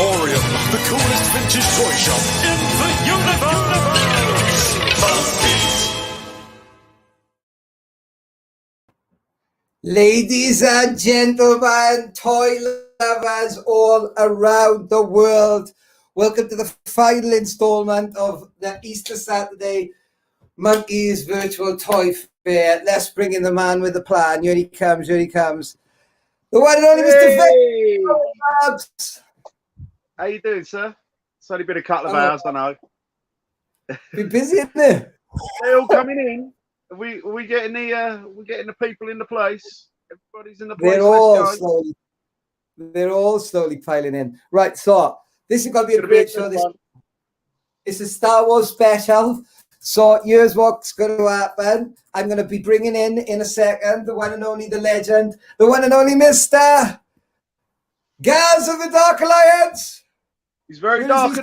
Emporium, the coolest vintage toy shop in the universe. Ladies and gentlemen, toy lovers all around the world, welcome to the final installment of the Easter Saturday Monkeys Virtual Toy Fair. Let's bring in the man with the plan. Here he comes, here he comes. The one and only Mr. Fistfull. How you doing, sir? It's only been a couple of hours, I know. Been busy, isn't it? They're all coming in. Are we getting the people in the place? Everybody's in the place. They're all slowly piling in. Right, so this is going to be a great show. This is Star Wars special. So here's what's going to happen. I'm going to be bringing in a second the one and only, the legend, the one and only Mr. Gaz of the Dark Alliance. He's very dark.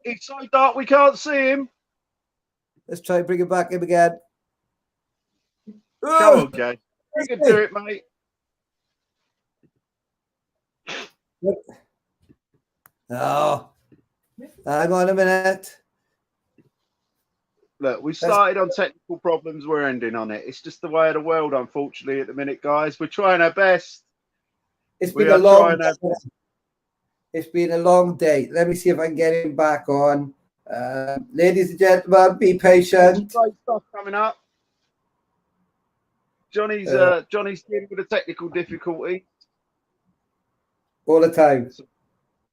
It's so dark we can't see him. Let's try and bring him back in again. Come on, Gaz. You can do it, mate. Oh, hang on a minute. Look, we started on technical problems. We're ending on it. It's just the way of the world, unfortunately, at the minute, guys. We're trying our best. It's been a long day. Let me see if I can get him back on. Ladies and gentlemen, be patient. Great stuff coming up. Johnny's dealing with a technical difficulty. All the time.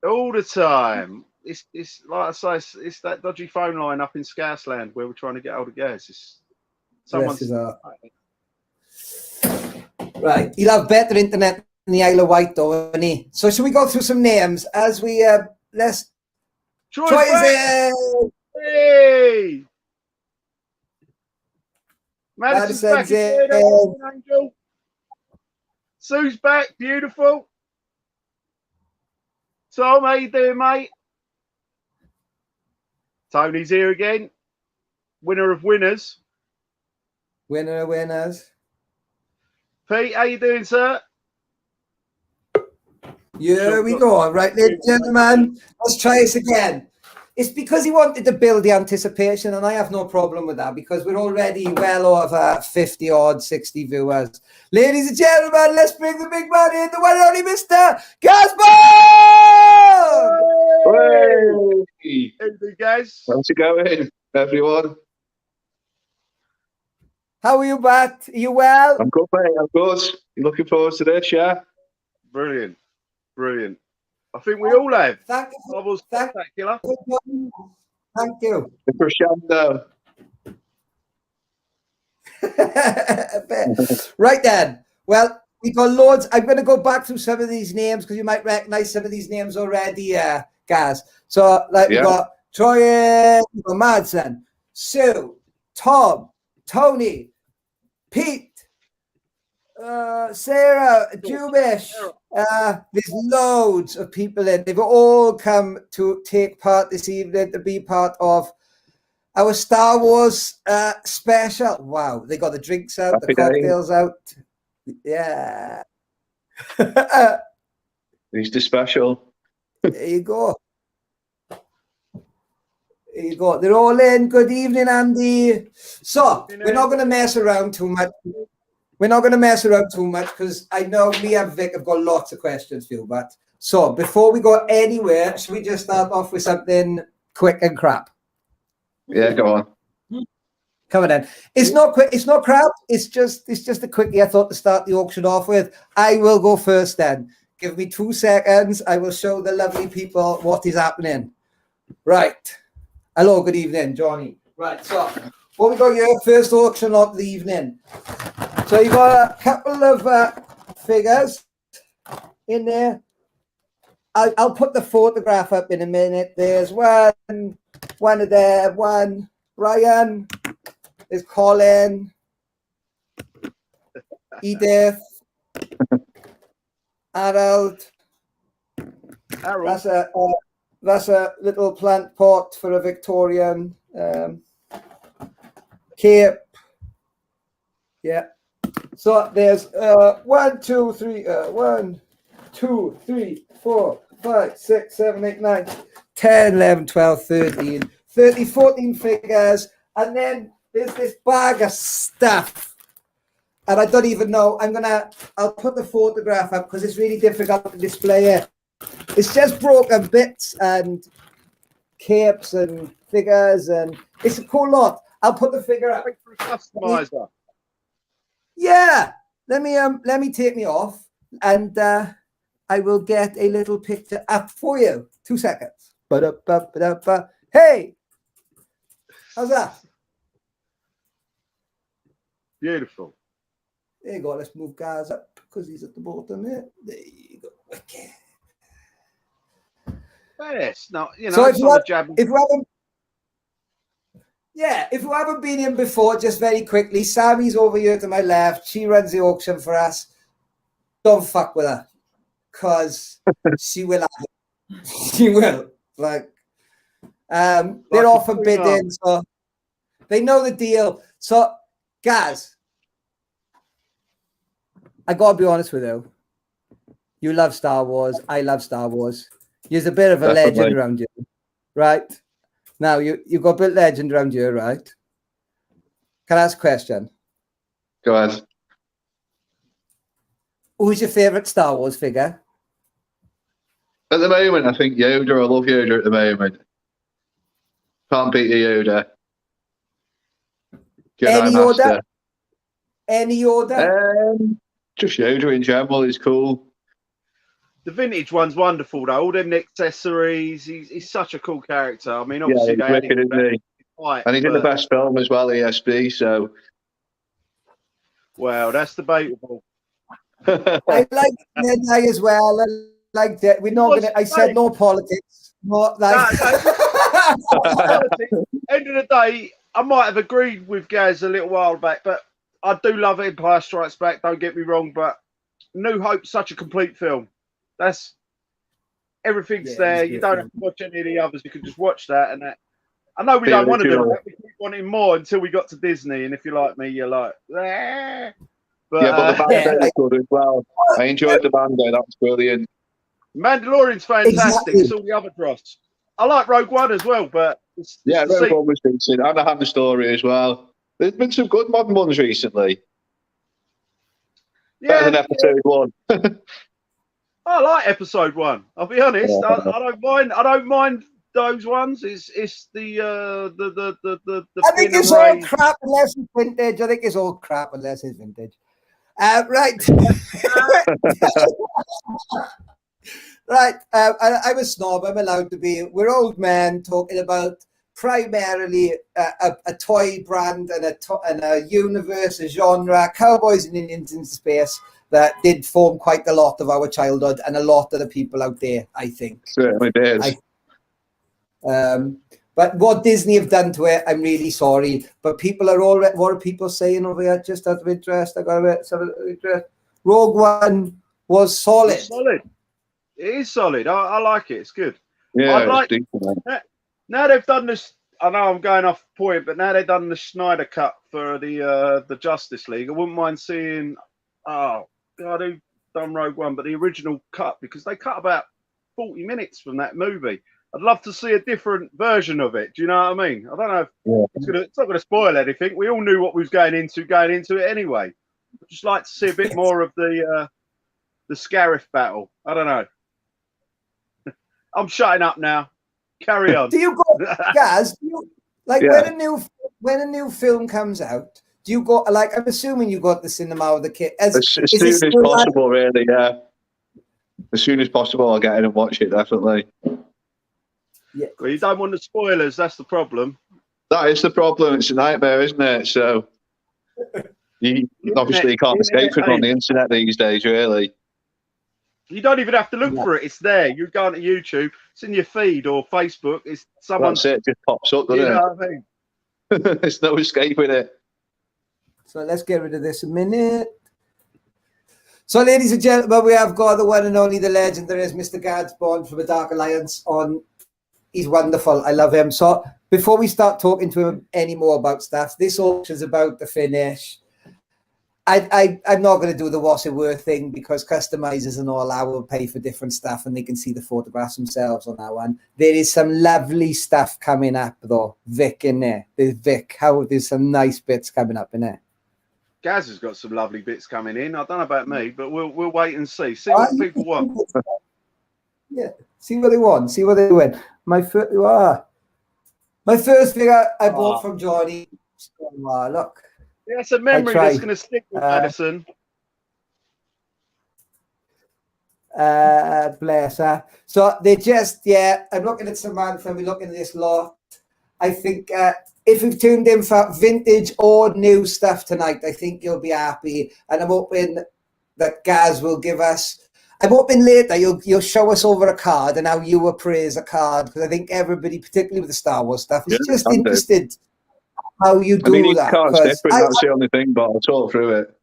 All the time. It's like I say, it's that dodgy phone line up in Scousland where we're trying to get hold of Gaz. Right, he'll have better internet than the Isle of Wight, though, won't he? So, should we go through some names as we let's try? Hey, Madison's back again, Angel. Sue's back, beautiful. Tom, how you doing, mate? Tony's here again. Winner of winners. Winner of winners. Pete, how you doing, sir? Here we go. Right, ladies and gentlemen, let's try this again. It's because he wanted to build the anticipation, and I have no problem with that because we're already well over 50 odd 60 viewers. Ladies and gentlemen, let's bring the big man in, the one and only Mr. Gasbon! Hey, guys. How's it going, everyone? How are you, Bat? Are you well? I'm good, mate. I'm good. You looking forward to this, yeah? Brilliant. Brilliant. I think we all have. Thank you. That was spectacular. Thank you. The crescendo. Right then. Well, we've got loads. I'm going to go back through some of these names because you might recognize some of these names already, Gaz. So, like, we've got Troy, Madsen, Sue, Tom, Tony, Pete, Sarah, Jubish. There's loads of people in. They've all come to take part this evening to be part of our Star Wars special. Wow, they got the drinks out, the cocktails out. Yeah. He's the special. There you go. There you go. They're all in. Good evening, Andy. So, we're not going to mess around too much. Because I know me and Vic have got lots of questions for you. But so, before we go anywhere, should we just start off with something quick and crap? Yeah, go on. Come on then. It's not quick. It's not crap. It's just a quickie I thought to start the auction off with. I will go first then. Give me 2 seconds. I will show the lovely people what is happening. Right. Hello, good evening, Johnny. Right, so what we got here, first auction of the evening. So you got a couple of figures in there. I'll put the photograph up in a minute. There's one of them, one. Brian, there's Colin, Edith, Harold. That's a little plant pot for a Victorian cape. Yeah. So there's 1, 2, 3, 1, 2, 3, 4, 5, 6, 7, 8, 9, 10, 11, 12, 13, 14 figures. And then there's this bag of stuff. And I don't even know. I'll put the photograph up because it's really difficult to display it. It's just broken bits and capes and figures, and it's a cool lot. I'll put the figure up. Customizer. Yeah. Let me take me off, and I will get a little picture up for you. 2 seconds. Ba-da-ba-ba-da-ba. Hey, how's that? Beautiful. There you go. Let's move guys up because he's at the bottom here. There you go. Okay. Yes. No, So if you haven't been in before, just very quickly, Sammy's over here to my left. She runs the auction for us. Don't fuck with her, cause she will have it. She will. Like, they're often bidding, so they know the deal. So, guys, I gotta be honest with you. You love Star Wars. I love Star Wars. You're a bit of a legend around you, right? Now you've got a bit of legend around you, right? Can I ask a question? Go ahead. Who's your favorite Star Wars figure? At the moment, I think Yoda. I love Yoda at the moment. Can't beat the Yoda. Any Jedi Master. order? Any order? Just Yoda in general is cool. The vintage one's wonderful though. All them accessories. He's such a cool character. I mean, obviously Yeah, he's wicked, isn't he? Right, And he did the best film as well, ESB. So, well, that's debatable. I like Jedi as well. I like that. We're not gonna. I said no politics. Not like. End of the day, I might have agreed with Gaz a little while back, but I do love Empire Strikes Back. Don't get me wrong, but New Hope's such a complete film. That's everything's there. You don't have to watch any of the others. You can just watch that, and that. I know we don't want to do that. We keep wanting more until we got to Disney, and if you're like me, you're like, ah. But the Bando is good as well. I enjoyed the Bando. That was brilliant. Mandalorian's fantastic. Exactly. It's all the other dross. I like Rogue One as well, but Rogue One was decent. And I had the story as well. There's been some good modern ones recently. Better than episode 1. I like episode 1. I'll be honest. I don't mind. I don't mind those ones. It's the I think it's all crap unless it's vintage. I think it's all crap unless it's vintage. Right. Right. I'm a snob. I'm allowed to be. We're old men talking about primarily a toy brand and a universe, a genre, cowboys and Indians in space that did form quite a lot of our childhood and a lot of the people out there, I think. Certainly did. But what Disney have done to it, I'm really sorry. But people are already, what are people saying over here? Just out of interest, I got a bit of interest. Rogue One was solid. It's solid. It is solid. I like it. It's good. Yeah, now they've done this. I know I'm going off point, but now they've done the Snyder cut for the Justice League. I wouldn't mind seeing. Oh God, who done Rogue One? But the original cut, because they cut about 40 minutes from that movie. I'd love to see a different version of it. Do you know what I mean? I don't know if it's not going to spoil anything. We all knew what we was going into it anyway. I'd just like to see a bit more of the Scarif battle. I don't know. I'm shutting up now. Carry on. Do you go, Gaz? When a new film comes out? Do you go like? I'm assuming you got the cinema with the kid as soon as possible, really. Yeah, as soon as possible, I'll get in and watch it. Definitely. Yeah. Well, you don't want the spoilers. That's the problem. That is the problem. It's a nightmare, isn't it? So you obviously can't escape it on the internet these days, really. You don't even have to look for it. It's there. You go onto YouTube. It's in your feed or Facebook. It's someone. That's it. It just pops up, doesn't it? What I mean? There's no escaping it. So let's get rid of this a minute. So, ladies and gentlemen, we have got the one and only, the legend. There is Mr. Gads Bond from the Dark Alliance on. He's wonderful. I love him. So before we start talking to him any more about stuff, this auction's about to finish. I'm not going to do the what's it worth thing because customizers and all that will pay for different stuff and they can see the photographs themselves on that one. There is some lovely stuff coming up though. Vic in there. There's some nice bits coming up in there. Gaz has got some lovely bits coming in. I don't know about me, but we'll wait and see. See what people want. Yeah, see what they want. See what they win. My first figure I bought from Johnny. Look. Yeah, it's a memory that's going to stick with Madison. Bless her. So they just, I'm looking at Samantha, we're looking at this lot. I think if we've tuned in for vintage or new stuff tonight, I think you'll be happy. And I'm hoping that Gaz will give us, I'm hoping later you'll show us over a card and how you appraise a card, because I think everybody, particularly with the Star Wars stuff, is just interested how you do each that. card's different, that's the only thing, but I'll talk through it.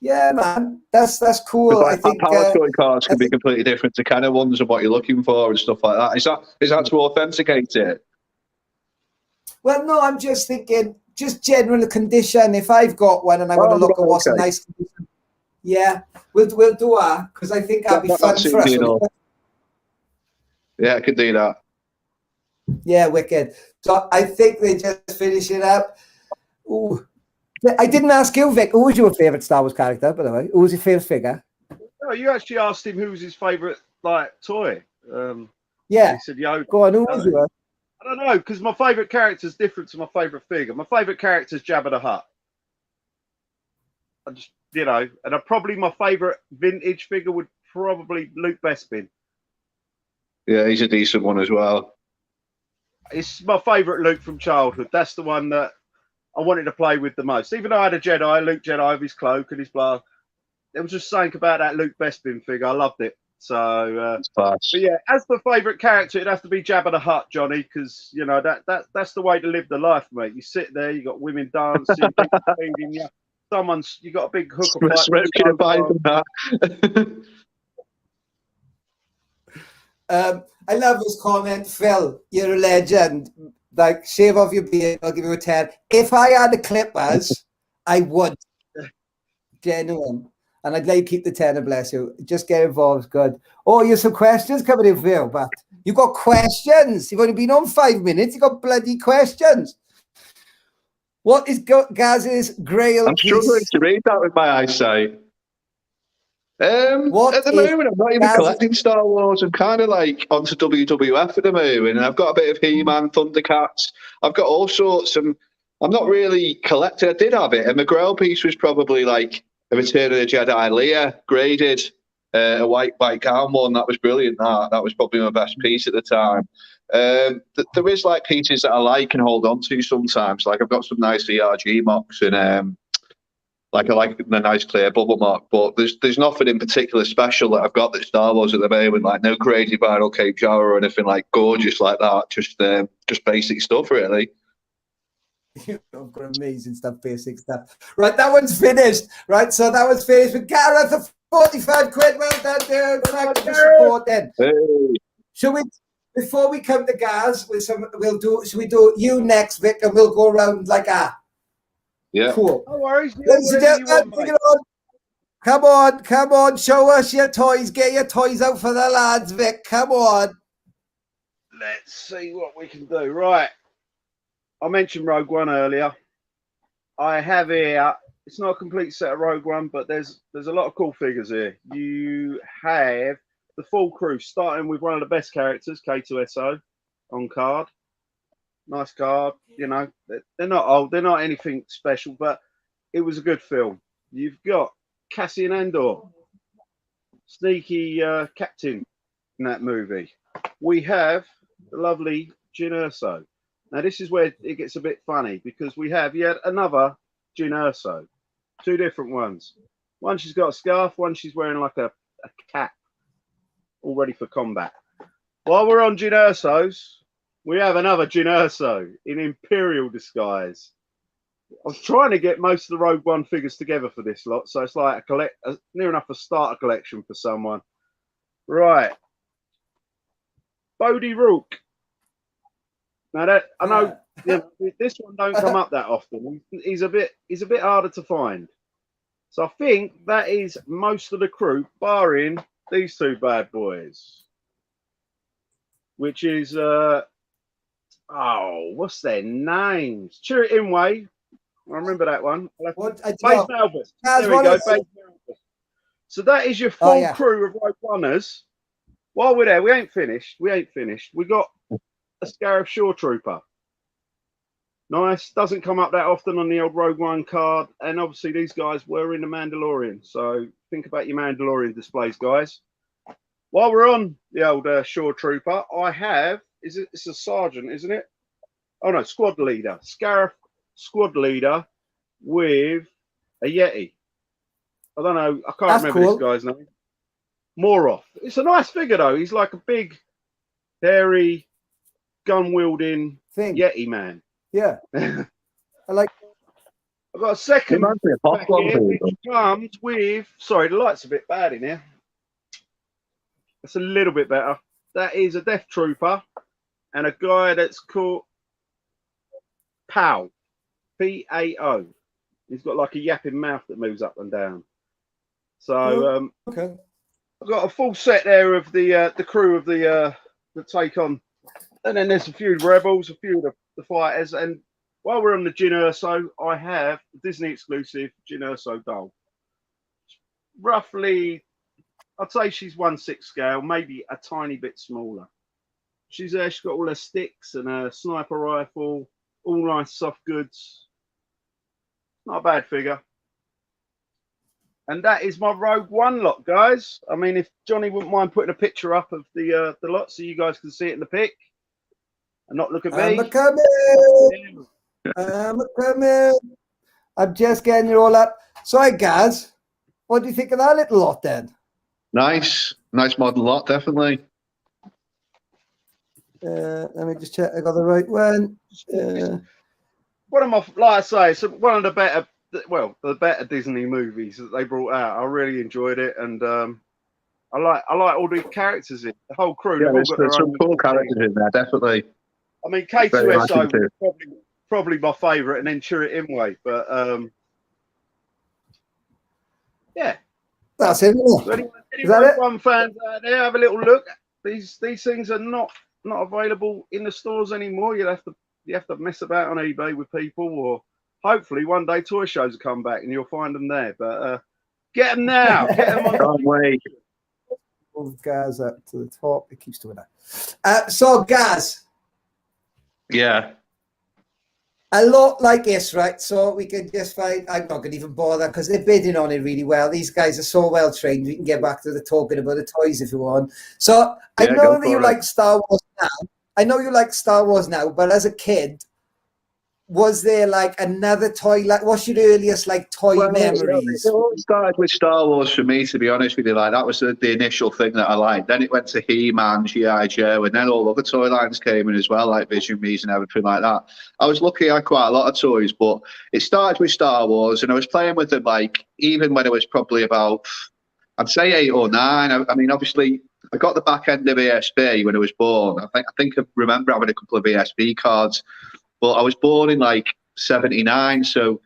Yeah, man, that's cool. Like, I think power scoring cards can be completely different to kind of ones and what you're looking for and stuff like that. Is that to authenticate it? Well, no, I'm just thinking, just general condition. If I've got one and I want to look at what's a nice condition, we'll do that because I think that'd be fun for us. Yeah, I could do that. Yeah, wicked. So I think they just finish it up. Ooh. I didn't ask you, Vic. Who was your favourite Star Wars character, by the way? Who was your favourite figure? No, you actually asked him who was his favourite toy. Yeah. He said Yoda. Go on, who was yours? I don't know, because my favourite character is different to my favourite figure. My favourite character is Jabba the Hutt. I just, and probably my favourite vintage figure would probably Luke Bespin. Yeah, he's a decent one as well. It's my favourite Luke from childhood. That's the one that I wanted to play with the most. Even though I had a Luke Jedi with his cloak and his blah. There was just something about that Luke Bespin figure. I loved it. So, but yeah, as the favourite character, it'd have to be Jabba the Hutt, Johnny, because that's the way to live the life, mate. You sit there, you got women dancing, people feeding you. You got a big hook of I love this comment, Phil. You're a legend. Like, shave off your beard, I'll give you a 10. If I had the Clippers, I would. Genuine. And I'd like to keep the 10, bless you. Just get involved, good. Oh, you have some questions coming in, Phil, but you got questions. You've only been on 5 minutes. You got bloody questions. What is Gaz's grail I'm struggling to read that with my eyesight. At the moment, I'm not even collecting Star Wars. I'm kind of like onto WWF at the moment, and I've got a bit of He-Man, Thundercats. I've got all sorts, and I'm not really collecting. I did have it, and the Grail piece was probably like a Return of the Jedi Leia graded, a white gown one. That was brilliant. That was probably my best piece at the time. There is like pieces that I like and hold on to sometimes. Like I've got some nice VRG mocks and like I like the nice clear bubble mock, but there's nothing in particular special that I've got that's Star Wars at the moment. Like no crazy vinyl Cape Jawa or anything like gorgeous like that. Just basic stuff really. You've got amazing stuff, basic stuff. Right, that one's finished. Right, so that was finished with Gareth for 45 quid. Well done, dude. Thank you for supporting. Hey. Should we, before we come to Gaz, should we do you next, Vic, and we'll go around like that? Yeah. Cool. No worries. Ladies and gentlemen, bring it on. Come on, show us your toys. Get your toys out for the lads, Vic. Come on. Let's see what we can do. Right. I mentioned Rogue One earlier. I have here, it's not a complete set of Rogue One, but there's a lot of cool figures here. You have the full crew, starting with one of the best characters, K2SO, on card. Nice card, they're not old, they're not anything special, but it was a good film. You've got Cassian Andor, sneaky captain in that movie. We have the lovely Jyn Erso. Now, this is where it gets a bit funny because we have yet another Jyn Erso. Two different ones. One, she's got a scarf. One, she's wearing like a cap, all ready for combat. While we're on Jyn Erso's, we have another Jyn Erso in Imperial disguise. I was trying to get most of the Rogue One figures together for this lot, so it's like near enough a starter collection for someone. Right. Bodhi Rook. Now I know this one don't come up that often. He's a bit harder to find. So I think that is most of the crew, barring these two bad boys, which is what's their names? Chirrut Imwe. I remember that one. What? Base Malbus. There we go. Base Malbus. So that is your full crew of Rogue Oneers. While we're there, we ain't finished. We got a Scarif Shore Trooper. Nice. Doesn't come up that often on the old Rogue One card. And obviously these guys were in the Mandalorian. So think about your Mandalorian displays, guys. While we're on the old Shore Trooper, I have, it's a sergeant, isn't it? Oh no, squad leader. Scarif squad leader with a Yeti. I don't know. I can't remember this guy's name. Moroth. It's a nice figure though. He's like a big, hairy, gun-wielding Yeti man. Yeah. I like. I've got a second pack here, which comes with. Sorry, the light's a bit bad in here. It's a little bit better. That is a Death Trooper and a guy that's called Pao. P-A-O. He's got like a yapping mouth that moves up and down. So okay. I've got a full set there of the crew of the take on, and then there's a few rebels, a few of the fighters, and while we're on the Jyn Erso, I have the Disney exclusive Jyn Erso doll. Roughly, I'd say she's 1/6 scale, maybe a tiny bit smaller. She's got all her sticks and a sniper rifle, all nice soft goods. Not a bad figure. And that is my Rogue One lot, guys. I mean, if Johnny wouldn't mind putting a picture up of the lot so you guys can see it in the pic and not look at me. I'm coming. I'm just getting it all up. Sorry, Gaz. What do you think of that little lot then? Nice modern lot, definitely. Let me just check I got the right one. One of my, like I say, it's one of the better. Well, the better Disney movies that they brought out. I really enjoyed it, and I like all the characters in the whole crew. Yeah, there's some cool characters in there, definitely. I mean, K2SO was probably my favourite, and then Chirrut Imwe. But yeah, that's it. So any Rogue One fans out there, have a little look. These things are not available in the stores anymore. You have to mess about on eBay with people, or hopefully one day toy shows will come back and you'll find them there. But get them now. Get them on. Can't wait. Move Gaz up to the top. It keeps doing that. So, Gaz. Yeah. A lot like this, right? So we can just find. I'm not going to even bother because they're bidding on it really well. These guys are so well trained. We can get back to the talking about the toys if you want. So I know that you like Star Wars now. I know you like Star Wars now, but as a kid, was there like another toy? Like, what's your earliest like toy memories? It all started with Star Wars for me, to be honest with you. Like, that was the initial thing that I liked. Then it went to He-Man, G.I. Joe, and then all other toy lines came in as well, like Vision Bees and everything like that. I was lucky; I had quite a lot of toys, but it started with Star Wars, and I was playing with them like even when I was probably about, I'd say 8 or 9. I mean, obviously, I got the back end of ESP when I was born. I think I remember having a couple of ESP cards. But I was born in like 79, so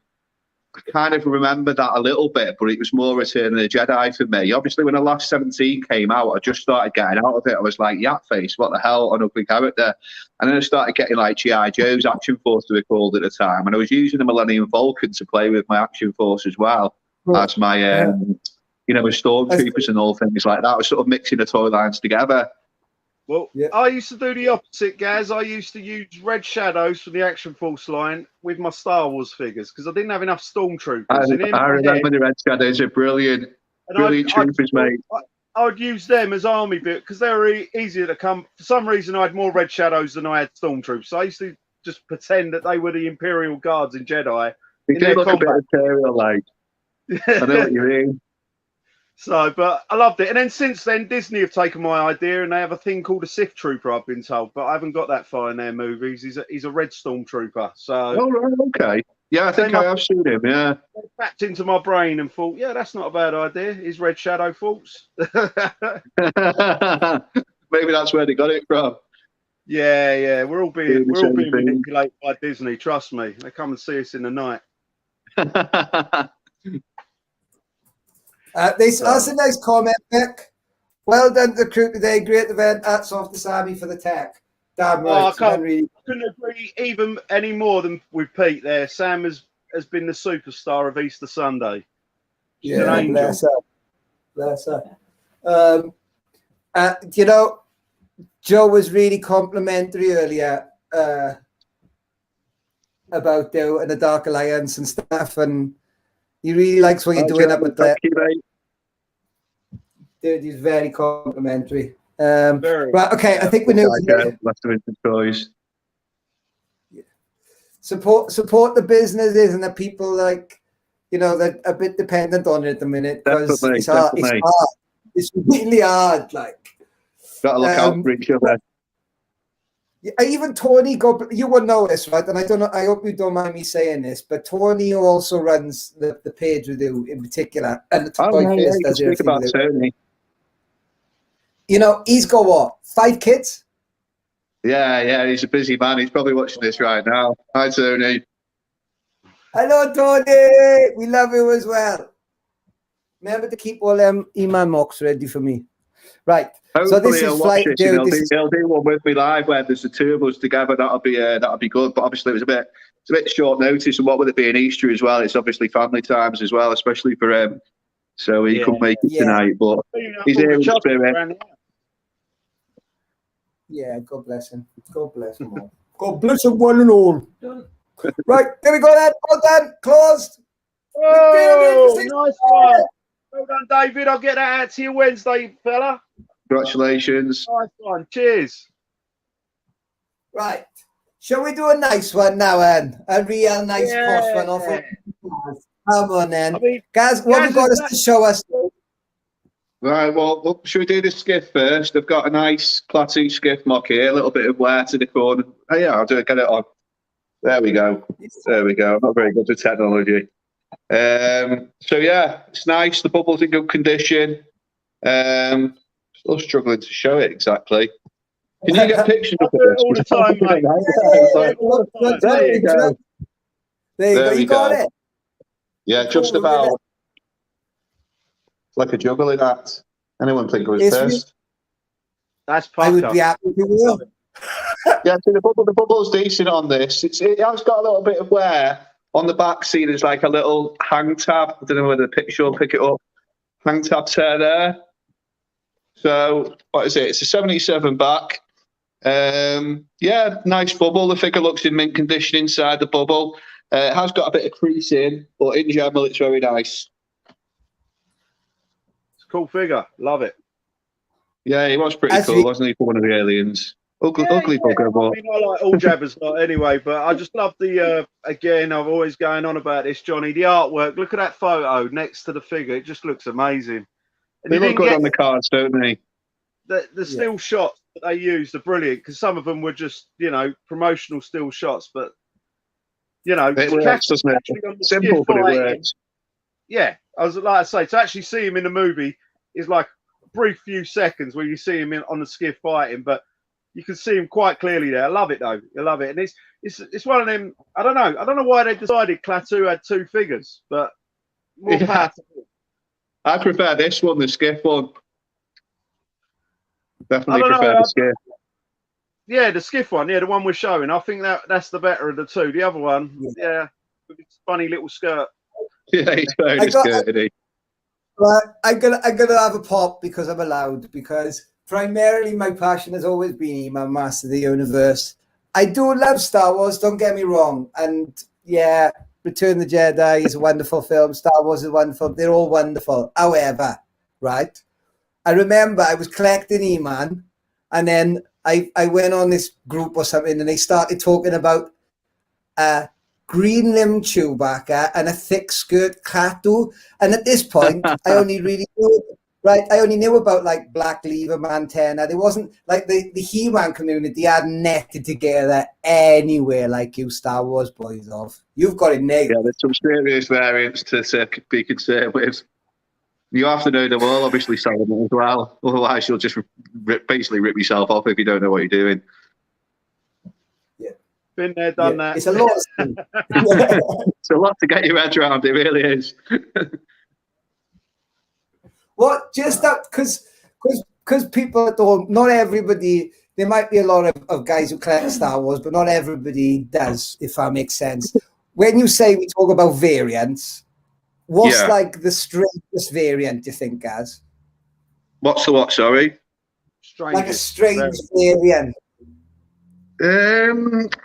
I kind of remember that a little bit, but it was more Return of the Jedi for me. Obviously, when the last 17 came out, I just started getting out of it. I was like, Yat Face, what the hell, an ugly character. And then I started getting like G.I. Joe's Action Force, they were called at the time. And I was using the Millennium Falcon to play with my Action Force as well, as my, with Stormtroopers and all things like that. I was sort of mixing the toy lines together. Well, I used to do the opposite, Gaz. I used to use Red Shadows from the Action Force line with my Star Wars figures because I didn't have enough Stormtroopers. I remember the Red Shadows are brilliant. Brilliant troopers, mate. I would use them as army bit because they were easier to come. For some reason, I had more Red Shadows than I had Stormtroopers. So I used to just pretend that they were the Imperial Guards in Jedi. They did look a bit Imperial, like. I know what you mean. So, but I loved it. And then since then, Disney have taken my idea and they have a thing called a Sith Trooper, I've been told. But I haven't got that far in their movies. He's a red Stormtrooper. So, oh, right, okay. Yeah, I think I have seen him, yeah. They backed into my brain and thought, yeah, that's not a bad idea. Is Red Shadow false? Maybe that's where they got it from. Yeah. We're all being manipulated by Disney. Trust me. They come and see us in the night. That's a nice comment, Nick. Well done to the crew today. Great event. Hats off to Sammy for the tech. Damn right. I couldn't agree even any more than with Pete there. Sam has been the superstar of Easter Sunday. She's an angel. Bless her. You know, Joe was really complimentary earlier about Joe and the Dark Alliance and stuff, and he really likes what you're doing up at that. Dude, he's very complimentary. Right, okay, I think we know. Support the businesses and the people, like, you know, that are a bit dependent on it at the minute, because it's hard. It's really hard. Like, got to look out for each other. Even Tony, you will know this, right? And I don't know. I hope you don't mind me saying this, but Tony also runs the page with you in particular, and the speak about Tony. You know, he's got what, 5 kids? Yeah, he's a busy man. He's probably watching this right now. Hi, Tony. Hello, Tony. We love you as well. Remember to keep all them email mocks ready for me. Right. Hopefully so this is flight. He'll do one with me live where there's the 2 of us together. That'll be good. But obviously it's a bit short notice, and what with it being Easter as well, it's obviously family times as well, especially for him. So he couldn't make it tonight, but he's here in spirit. Yeah, God bless him. God bless him all. God bless him one and all. Right, there we go then. All done. Closed. Oh, nice one. Well done, David. I'll get that out to you Wednesday, fella. Congratulations. Nice one. Cheers. Right. Shall we do a nice one now, Anne? A real nice posh one off. Come on, then. Guys, what have you got us to show us? Right, well, should we do the skiff first? I've got a nice classic skiff mock here, a little bit of wear to the corner. Oh, yeah, I'll get it on. There we go. I'm not very good with technology. So, yeah, it's nice. The bubble's in good condition. Still struggling to show it exactly. Can you get pictures of it? All the time, mate. There you go. There you got it. Yeah, just about. It's like a juggling act. Anyone think it was first? That's I would be happy if you will. Yeah, so the bubble's decent on this. It has got a little bit of wear. On the back, see, there's like a little hang tab. I don't know whether the picture will pick it up. Hang tab tear there. So, what is it? It's a 77 back. Yeah, nice bubble. The figure looks in mint condition inside the bubble. It has got a bit of crease in, but in general, it's very nice. Cool figure, love it. Yeah, he was pretty cool, wasn't he, for one of the aliens? Ugly bugger, but I mean, I like all jabbers anyway, but I just love the again, I'm always going on about this, Johnny, the artwork. Look at that photo next to the figure, it just looks amazing. And they look good on the cards, don't they? The still shots that they used are brilliant, because some of them were just, you know, promotional still shots, but you know, it works, doesn't it? Simple, but it works. Yeah, I was like I say, to actually see him in the movie is like a brief few seconds where you see him on the skiff fighting, but you can see him quite clearly there. I love it though. I love it, and it's one of them. I don't know why they decided Klaatu had 2 figures, but more power to him. I prefer this one, the skiff one. Definitely prefer the skiff. Yeah, the skiff one. Yeah, the one we're showing. I think that's the better of the 2. The other one, with its funny little skirt. Yeah, he's very skirted. Well, I'm gonna have a pop because I'm allowed. Because primarily my passion has always been my Master of the Universe. I do love Star Wars. Don't get me wrong. And yeah, Return of the Jedi is a wonderful film. Star Wars is wonderful. They're all wonderful. However, right, I remember I was collecting E-Man, and then I went on this group or something, and they started talking about green limb Chewbacca and a thick skirt Klaatu. And at this point, I only knew about like Black Lever, Mantenna. There wasn't like the He-Man community hadn't netted together anywhere like you Star Wars boys of. You've got it nailed. Yeah, there's some serious variants to be concerned with. You have to know them all, obviously, Solomon, as well. Otherwise, you'll just basically rip yourself off if you don't know what you're doing. Been there, done that. It's a lot. It's a lot to get your head around. It really is. What? Just that because people don't. Not everybody. There might be a lot of guys who collect Star Wars, but not everybody does. If that makes sense. When you say we talk about variants, what's like the strangest variant you think, Gaz? What's the what? Sorry. Like a strange variant. I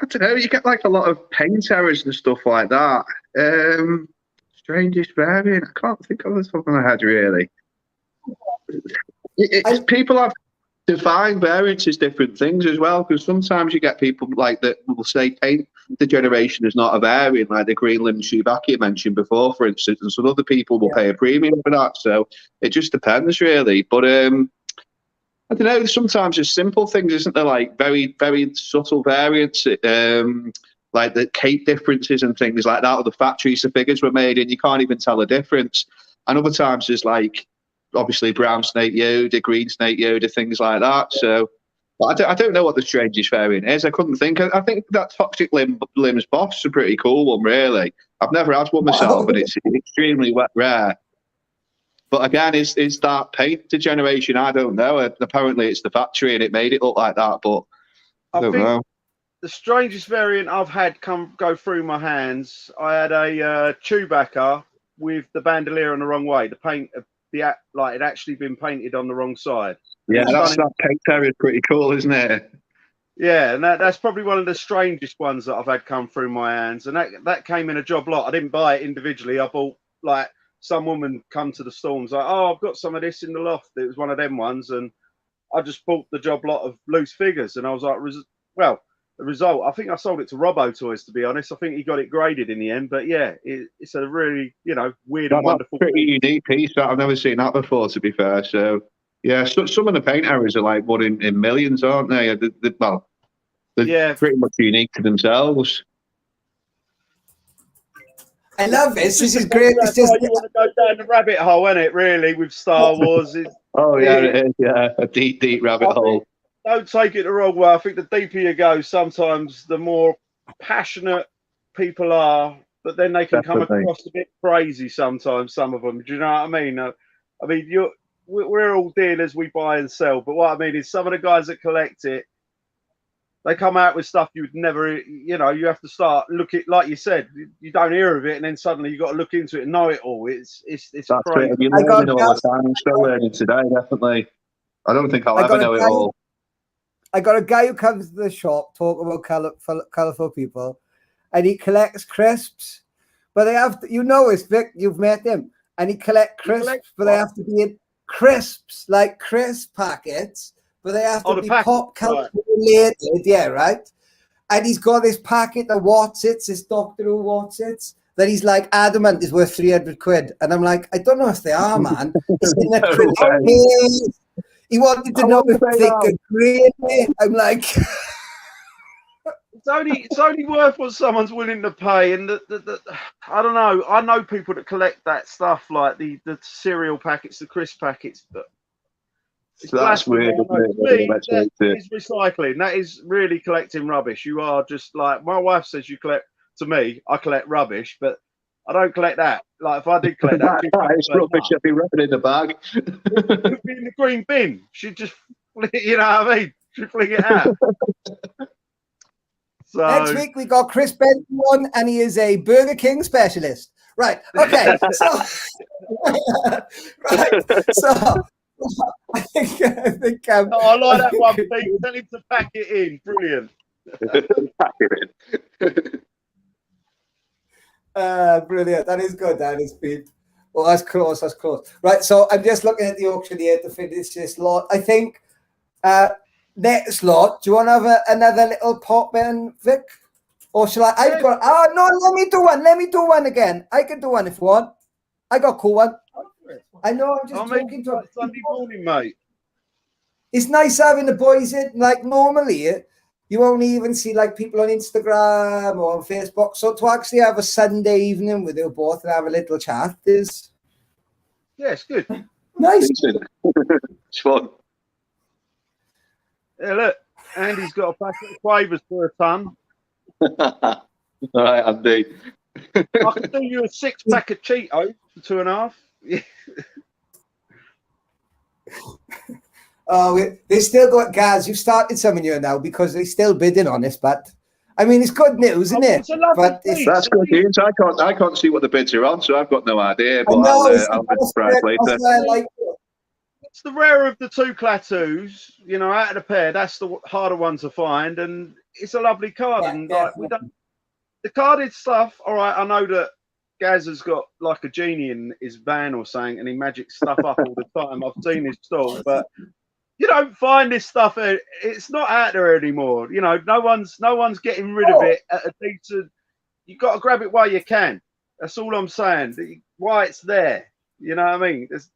don't know. You get like a lot of paint errors and stuff like that. Strangest variant. I can't think of the top of my head really. People have defined variants as different things as well, because sometimes you get people like that will say paint the generation is not a variant, like the Greenland Chewbacca you mentioned before, for instance, and some other people will pay a premium for that. So it just depends really. But I don't know, sometimes there's simple things, isn't there, like very, very subtle variants, like the cape differences and things like that, or the factories the figures were made in, you can't even tell the difference. And other times there's like, obviously, brown Snake Yoda, green Snake Yoda, things like that. So but I don't know what the strangest variant is. I couldn't think. I think that Toxic Limbs boss is a pretty cool one, really. I've never had one myself, and it's extremely rare. But again, is that paint degeneration? I don't know. Apparently, it's the factory, and it made it look like that. But I don't know. The strangest variant I've had go through my hands. I had a Chewbacca with the bandolier on the wrong way. The paint, like it actually been painted on the wrong side. Yeah, that paint area is pretty cool, isn't it? Yeah, and that's probably one of the strangest ones that I've had come through my hands. And that came in a job lot. I didn't buy it individually. I bought, like, some woman come to the store and was like, oh, I've got some of this in the loft. It was one of them ones. And I just bought the job lot of loose figures. And I was like, well, the result, I think I sold it to Robbo Toys, to be honest. I think he got it graded in the end. But yeah, it's a really, weird and wonderful. Pretty unique piece. I've never seen that before, to be fair. So, yeah, some of the paint errors are like one in millions, aren't they? They're pretty much unique to themselves. I love this. This is great. It's just you want to go down the rabbit hole, isn't it? Really, with Star Wars. Oh yeah, it is. Yeah, a deep rabbit hole. Don't take it the wrong way. I think the deeper you go, sometimes the more passionate people are, but then they can come across a bit crazy sometimes. Some of them. Do you know what I mean? I mean, we're all dealers. We buy and sell. But what I mean is, some of the guys that collect it, they come out with stuff you'd never, you have to start looking, like you said, you don't hear of it, and then suddenly you got to look into it and know it all. It's crazy. You're learning all the time. I'm still learning today, definitely. I don't think I'll ever know it all. I got a guy who comes to the shop talking about colourful people, and he collects crisps, but they have to, it's Vic, you've met him, and he collects crisps, but they have to be in crisps, like crisp packets. But they have to be pop culture related, right? And he's got this packet of Watsits, this Doctor Who Watsits, that he's like adamant is worth 300 quid. And I'm like, I don't know if they are, man. It's in acrylic case. He wanted to know if they could grade it. I'm like, it's only worth what someone's willing to pay. And I don't know. I know people that collect that stuff, like the cereal packets, the crisp packets, but. So that's weird. That is recycling. That is really collecting rubbish. You are just like, my wife says you collect, to me, I collect rubbish, but I don't collect that. Like, if I did collect that, it's rubbish. I'd be rubbing in the bag. It'd be in the green bin. She'd just, you know what I mean? She'd fling it out. So next week we got Chris Benton on, and he is a Burger King specialist. Right. Okay. So, I think I like that one, Pete. Tell him to pack it in. Brilliant. Pack it in. Brilliant. That is good. That is Pete. Well, that's close. That's close. Right. So I'm just looking at the auction here to finish this lot. I think next lot. Do you want to have another little pop in, Vic? Or shall I? I've got. Oh no! Let me do one. Let me do one again. I can do one if you want. I got a cool one. I know, I'm just talking to Sunday morning, mate. It's nice having the boys in. Like, normally, you only even see, like, people on Instagram or on Facebook. So to actually have a Sunday evening with you both and have a little chat is... Yeah, it's good. Nice. It's fun. Yeah, look. Andy's got a packet of quavers for a ton. All right, Andy. I can do you a 6-pack of Cheetos for 2.5. Yeah. Oh, they still got Gaz. You've started some in here now because they're still bidding on this, but I mean, it's good news, isn't it? It's a lovely But piece. That's good news. I can't see what the bids are on, so I've got no idea. But I'll be surprised later. That's why I like it. It's the rare of the two Klatus, you know, out of the pair. That's the harder one to find, and it's a lovely card. Yeah, and like, we don't the carded stuff. All right, I know that Gaz has got like a genie in his van or something, and he magics stuff up all the time. I've seen his stall, but you don't find this stuff. It's not out there anymore. You know, no one's getting rid of it at a decent. You got to grab it while you can. That's all I'm saying. Why it's there. You know what I mean? It's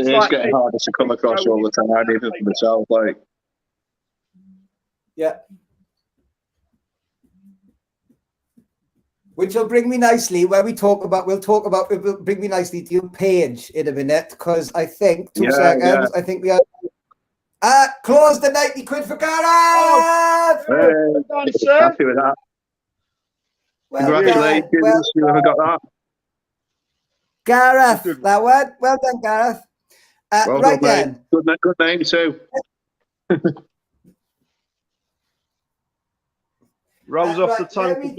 like getting harder to come across all the time, even for myself. Like, yeah. Which will bring me nicely when we'll talk about it will bring me nicely to your page in a minute, because I think 2 seconds. I think we are close the 90 quid for Gareth. Happy with that. Congratulations, whoever got that. Gareth, that one. Well done, Gareth. Well right done, then. Good name too. Rolls off the tongue.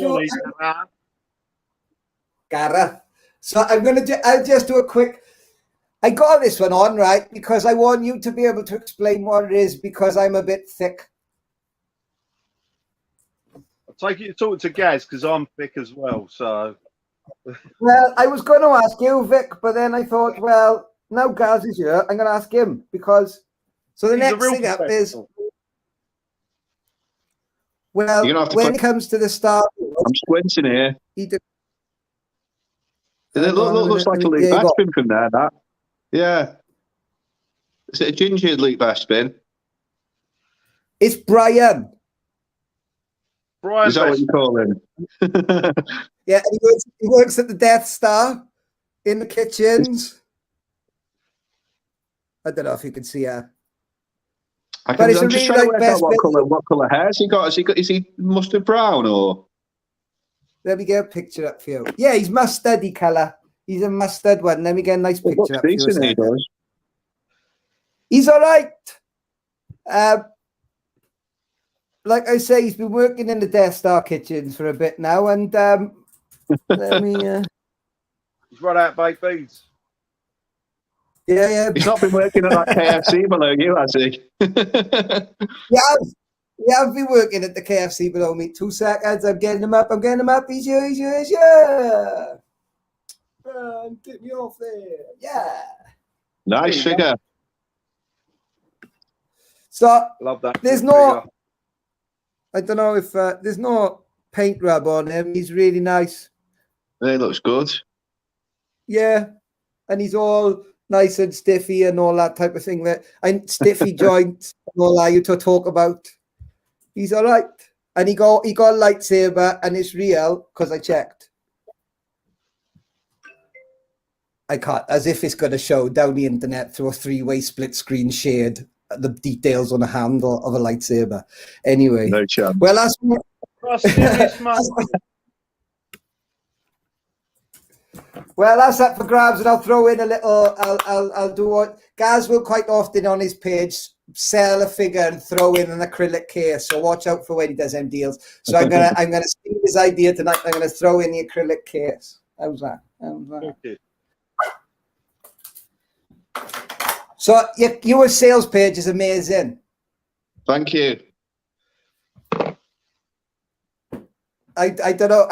Gareth. So I'll just do a quick. I got this one on, right, because I want you to be able to explain what it is, because I'm a bit thick. I'll take you to talk to Gaz because I'm thick as well. So. Well, I was going to ask you, Vic, but then I thought, well, now Gaz is here, I'm going to ask him, because. So the next thing up is. Well, when it comes to the Star Wars, I'm squinting here. It looks like a Luke Baspin from there, that. Yeah. Is it a ginger Luke Baspin? It's Brian. Is that what you call him? Yeah, he works at the Death Star in the kitchens. I don't know if you can see her. I'm just trying to work out what colour hair has he got. Is he mustard brown or? Let me get a picture up for you. Yeah, he's mustardy colour. He's a mustard one. Let me get a nice picture up for you. He's all right. Like I say, he's been working in the Death Star kitchens for a bit now, and let me. He's run out baked beans. Yeah. He's not been working at that KFC below you, has he? Yeah, I've been working at the KFC below me. 2 seconds. I'm getting him up. He's here. Get me off there. Yeah. Nice figure. So love that. There's no. I don't know if there's no paint rub on him. He's really nice. He looks good. Yeah, and he's all nice and stiffy and all that type of thing. Stiffy joints and all that you to talk about. He's all right, and he got a lightsaber, and it's real because I checked. I can't, as if it's going to show down the internet through a 3-way split screen shade the details on a handle of a lightsaber. Anyway, no chance. Well, that's well, that's up for grabs, and I'll throw in a little. I'll do what Gaz will quite often on his page sell a figure and throw in an acrylic case. So watch out for when he does them deals. So I'm gonna steal his idea tonight. I'm gonna throw in the acrylic case. How's that? Okay. So your sales page is amazing. Thank you. I don't know.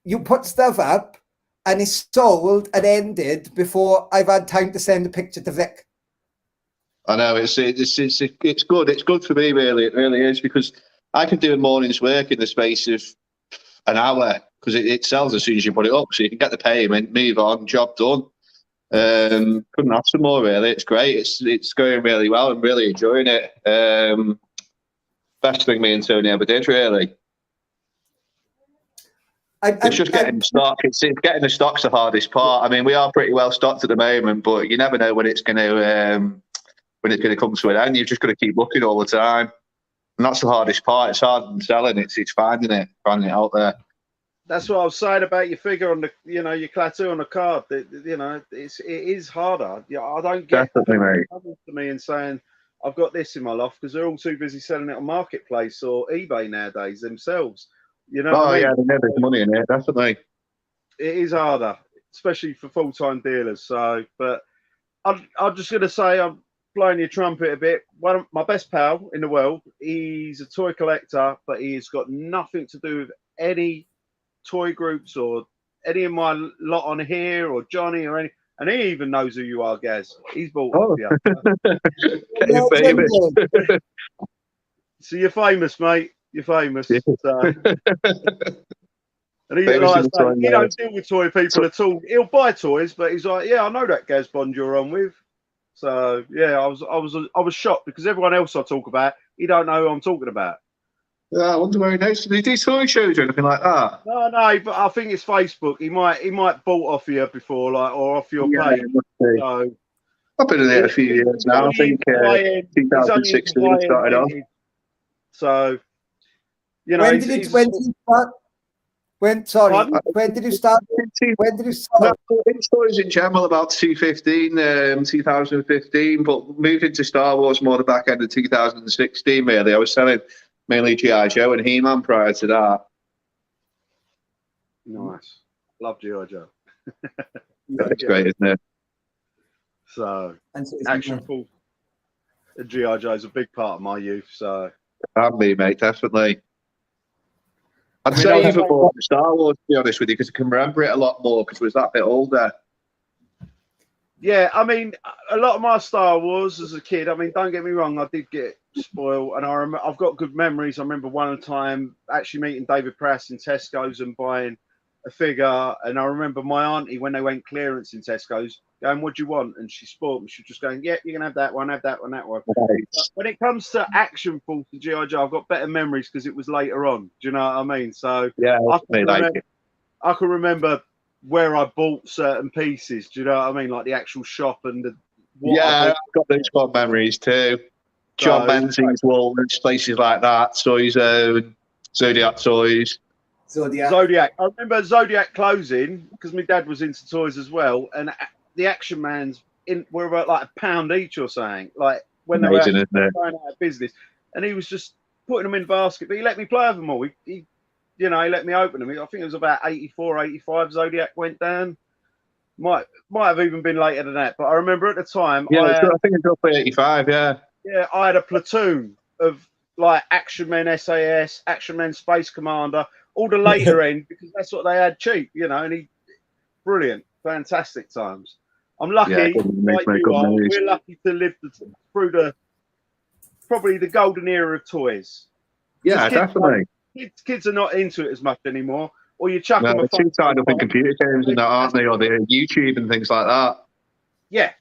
You put stuff up and it's sold and ended before I've had time to send a picture to Vic. I know it's good. It's good for me, really. It really is, because I can do a morning's work in the space of an hour, because it sells as soon as you put it up, so you can get the payment, move on, job done. Couldn't ask for more, really. It's great. It's going really well. I'm really enjoying it. Best thing me and Tony ever did, really. It's just getting stock. It's getting the stock's the hardest part. I mean, we are pretty well stocked at the moment, but you never know when it's going to come to an end. You've just got to keep looking all the time, and that's the hardest part. It's hard in selling. It's finding it out there. that's what I was saying about your figure on the, you know, your tattoo on the card. You know, it is harder. Yeah, I don't get Definitely, mate. coming to me and saying I've got this in my loft because they're all too busy selling it on Marketplace or eBay nowadays themselves. You know what I mean? Yeah, there's money in it, definitely. It is harder, especially for full-time dealers. So, but I'm just going to say I'm blowing your trumpet a bit. One of my best pal in the world, he's a toy collector, but he's got nothing to do with any toy groups or any of my lot on here or Johnny or any. And he even knows who you are, Gaz. He's bought off you. So you're famous, mate. You're famous. Yeah. So. And he, like I say, he don't deal with toy people at all. He'll buy toys, but he's like, yeah, I know that Gaz Bond you're on with. So yeah, I was shocked because everyone else I talk about, he don't know who I'm talking about. Yeah, I wonder where he knows. Did he do toy shows or anything like that? No, but I think it's Facebook. He might bought off you before, like, or off your page. So I've been in there a few years now. I think 2016 started off. So you know, when did you start? When did you start? When did you start? No, toys in general about 2015, but moved into Star Wars more the back end of 2016. Really, I was selling mainly G.I. Joe and He-Man prior to that. Nice, love G.I. Joe. That's great, isn't it? So Actionful G.I. Joe is a big part of my youth. So and me, mate, definitely. I'd say even more Star Wars, to be honest with you, because I can remember it a lot more because I was that bit older. Yeah, I mean, a lot of my Star Wars as a kid, I mean, don't get me wrong, I did get spoiled, and I've got good memories. I remember one time actually meeting David Prowse in Tesco's and buying a figure, and I remember my auntie, when they went clearance in Tesco's, going, what do you want? And she spoiled me. She was just going, yeah, you can have that one, that one. Right. But when it comes to Actionful to G.I. Joe, I've got better memories because it was later on. Do you know what I mean? So yeah, I can remember where I bought certain pieces. Do you know what I mean? Like the actual shop and I've got those fond memories too. John Menzies, Waltons, places like that. Toy Zone, Zodiac Toys. Zodiac. I remember Zodiac closing because my dad was into toys as well, and the Action Mans were about like £1 each or something. Like when they were going out of business, and he was just putting them in the basket. But he let me play with them all. He let me open them. I think it was about 84, 85. Zodiac went down. Might have even been later than that. But I remember at the time. Yeah, I think it's roughly 85. Yeah. Yeah, I had a platoon of like Action Men SAS, Action Men Space Commander, all the later end because that's what they had cheap, you know. And brilliant, fantastic times. I'm lucky, like you are. We're lucky to live through probably the golden era of toys. Yeah, definitely. Kids are not into it as much anymore. Or you chuck them. They're too tied up in computer games and that, aren't they? Or the YouTube and things like that. Yeah.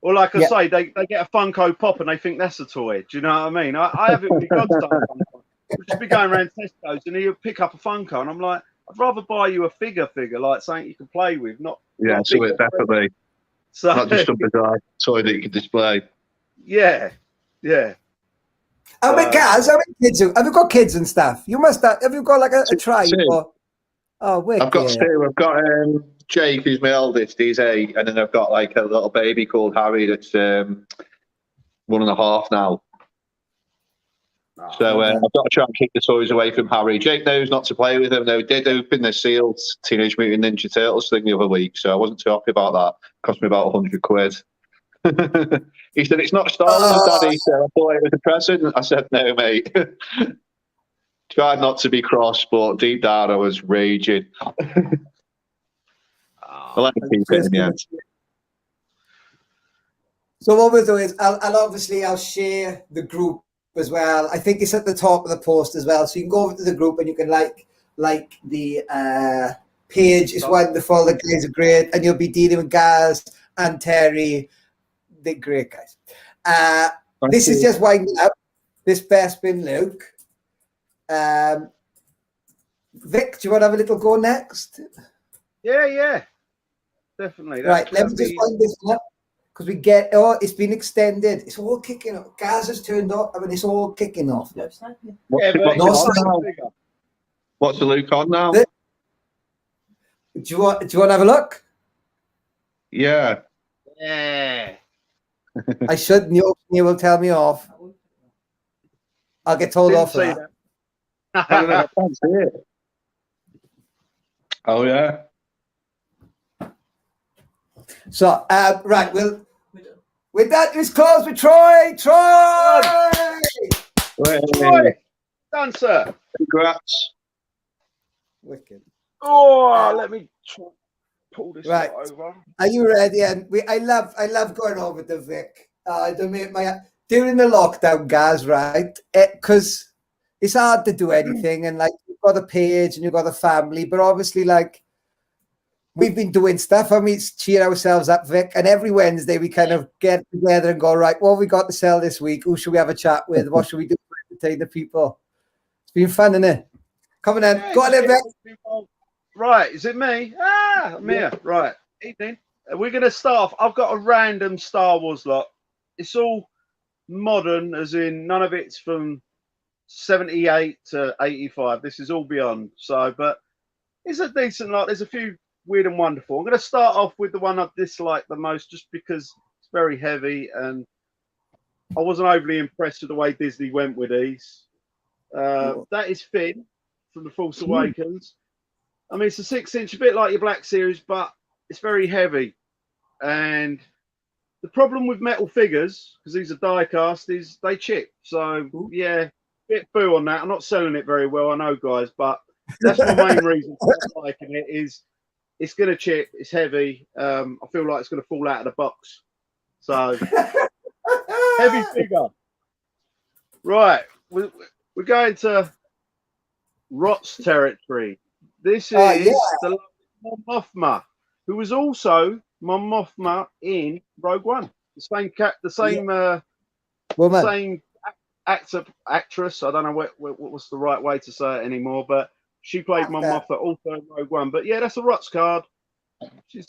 Or like I say, they get a Funko Pop and they think that's a toy. Do you know what I mean? I have it with my godson. We'll just be going around Tesco's and he'll pick up a Funko and I'm like, I'd rather buy you a figure, like something you can play with, not. Yeah, so it definitely. So, not just a bizarre toy that you can display. Yeah. How many guys? How many kids? Have you got kids and stuff? You must have. Have you got like a tribe? I've got two. I've got Jake, who's my eldest. He's 8, and then I've got like a little baby called Harry that's 1.5 now. So I've got to try and keep the toys away from Harry. Jake knows not to play with them. They did open the sealed Teenage Mutant Ninja Turtles thing the other week, so I wasn't too happy about that. It cost me about £100. He said, "It's not Star Wars, Daddy." So I thought it was a present. I said, "No, mate." Tried not to be cross, but deep down I was raging. I let me keep it in the end. So what we'll do is I'll share the group as well. I think it's at the top of the post as well. So you can go over to the group and you can like the page. It's wonderful. The guys are great, and you'll be dealing with Gaz and Terry. They're great guys. This is just winding up. This best been Luke. Vic, do you want to have a little go next? Yeah. Definitely. Right, let me just wind this up. Because it's been extended. It's all kicking off. Gaz has turned up. I mean, it's all kicking off. What's the Luke on now? Do you want to have a look? Yeah. Yeah. I shouldn't. You will tell me off. I'll get told Didn't off for see that. I don't know, I can't see it. Oh, yeah. So, right, with that, this close with Troy. Troy! Troy! Done, sir. Congrats. Wicked. Oh, let me pull this Right. over. Are you ready? And I love going over the Vic. During the lockdown, guys, right? Because it's hard to do anything, and like you've got a page and you've got a family, but obviously, like we've been doing stuff and we cheer ourselves up, Vic. And every Wednesday we kind of get together and go, right, what have we got to sell this week? Who should we have a chat with? What should we do to entertain the people? It's been fun, isn't it? Come on then. Go on then, Vic. Right, is it me? I'm here. Right. Evening. We're going to start off. I've got a random Star Wars lot. It's all modern, as in none of it's from 78 to 85. This is all beyond. So, but it's a decent lot. There's a few weird and wonderful. I'm going to start off with the one I dislike the most, just because it's very heavy and I wasn't overly impressed with the way Disney went with these. That is Finn from The Force Awakens. I mean, it's a 6-inch, a bit like your Black Series, but it's very heavy. And the problem with metal figures, because these are die cast, is they chip. So, yeah, bit boo on that. I'm not selling it very well, I know, guys, but that's my main reason for not liking it is it's going to chip. It's heavy. I feel like it's going to fall out of the box. So, heavy figure. Right. We're going to Rots territory. This is the Mon Mothma, who was also Mon Mothma in Rogue One. The same woman, same actress. I don't know what's the right way to say it anymore, but she played Mon Mothma also in Rogue One. But yeah, that's a Rots card. She's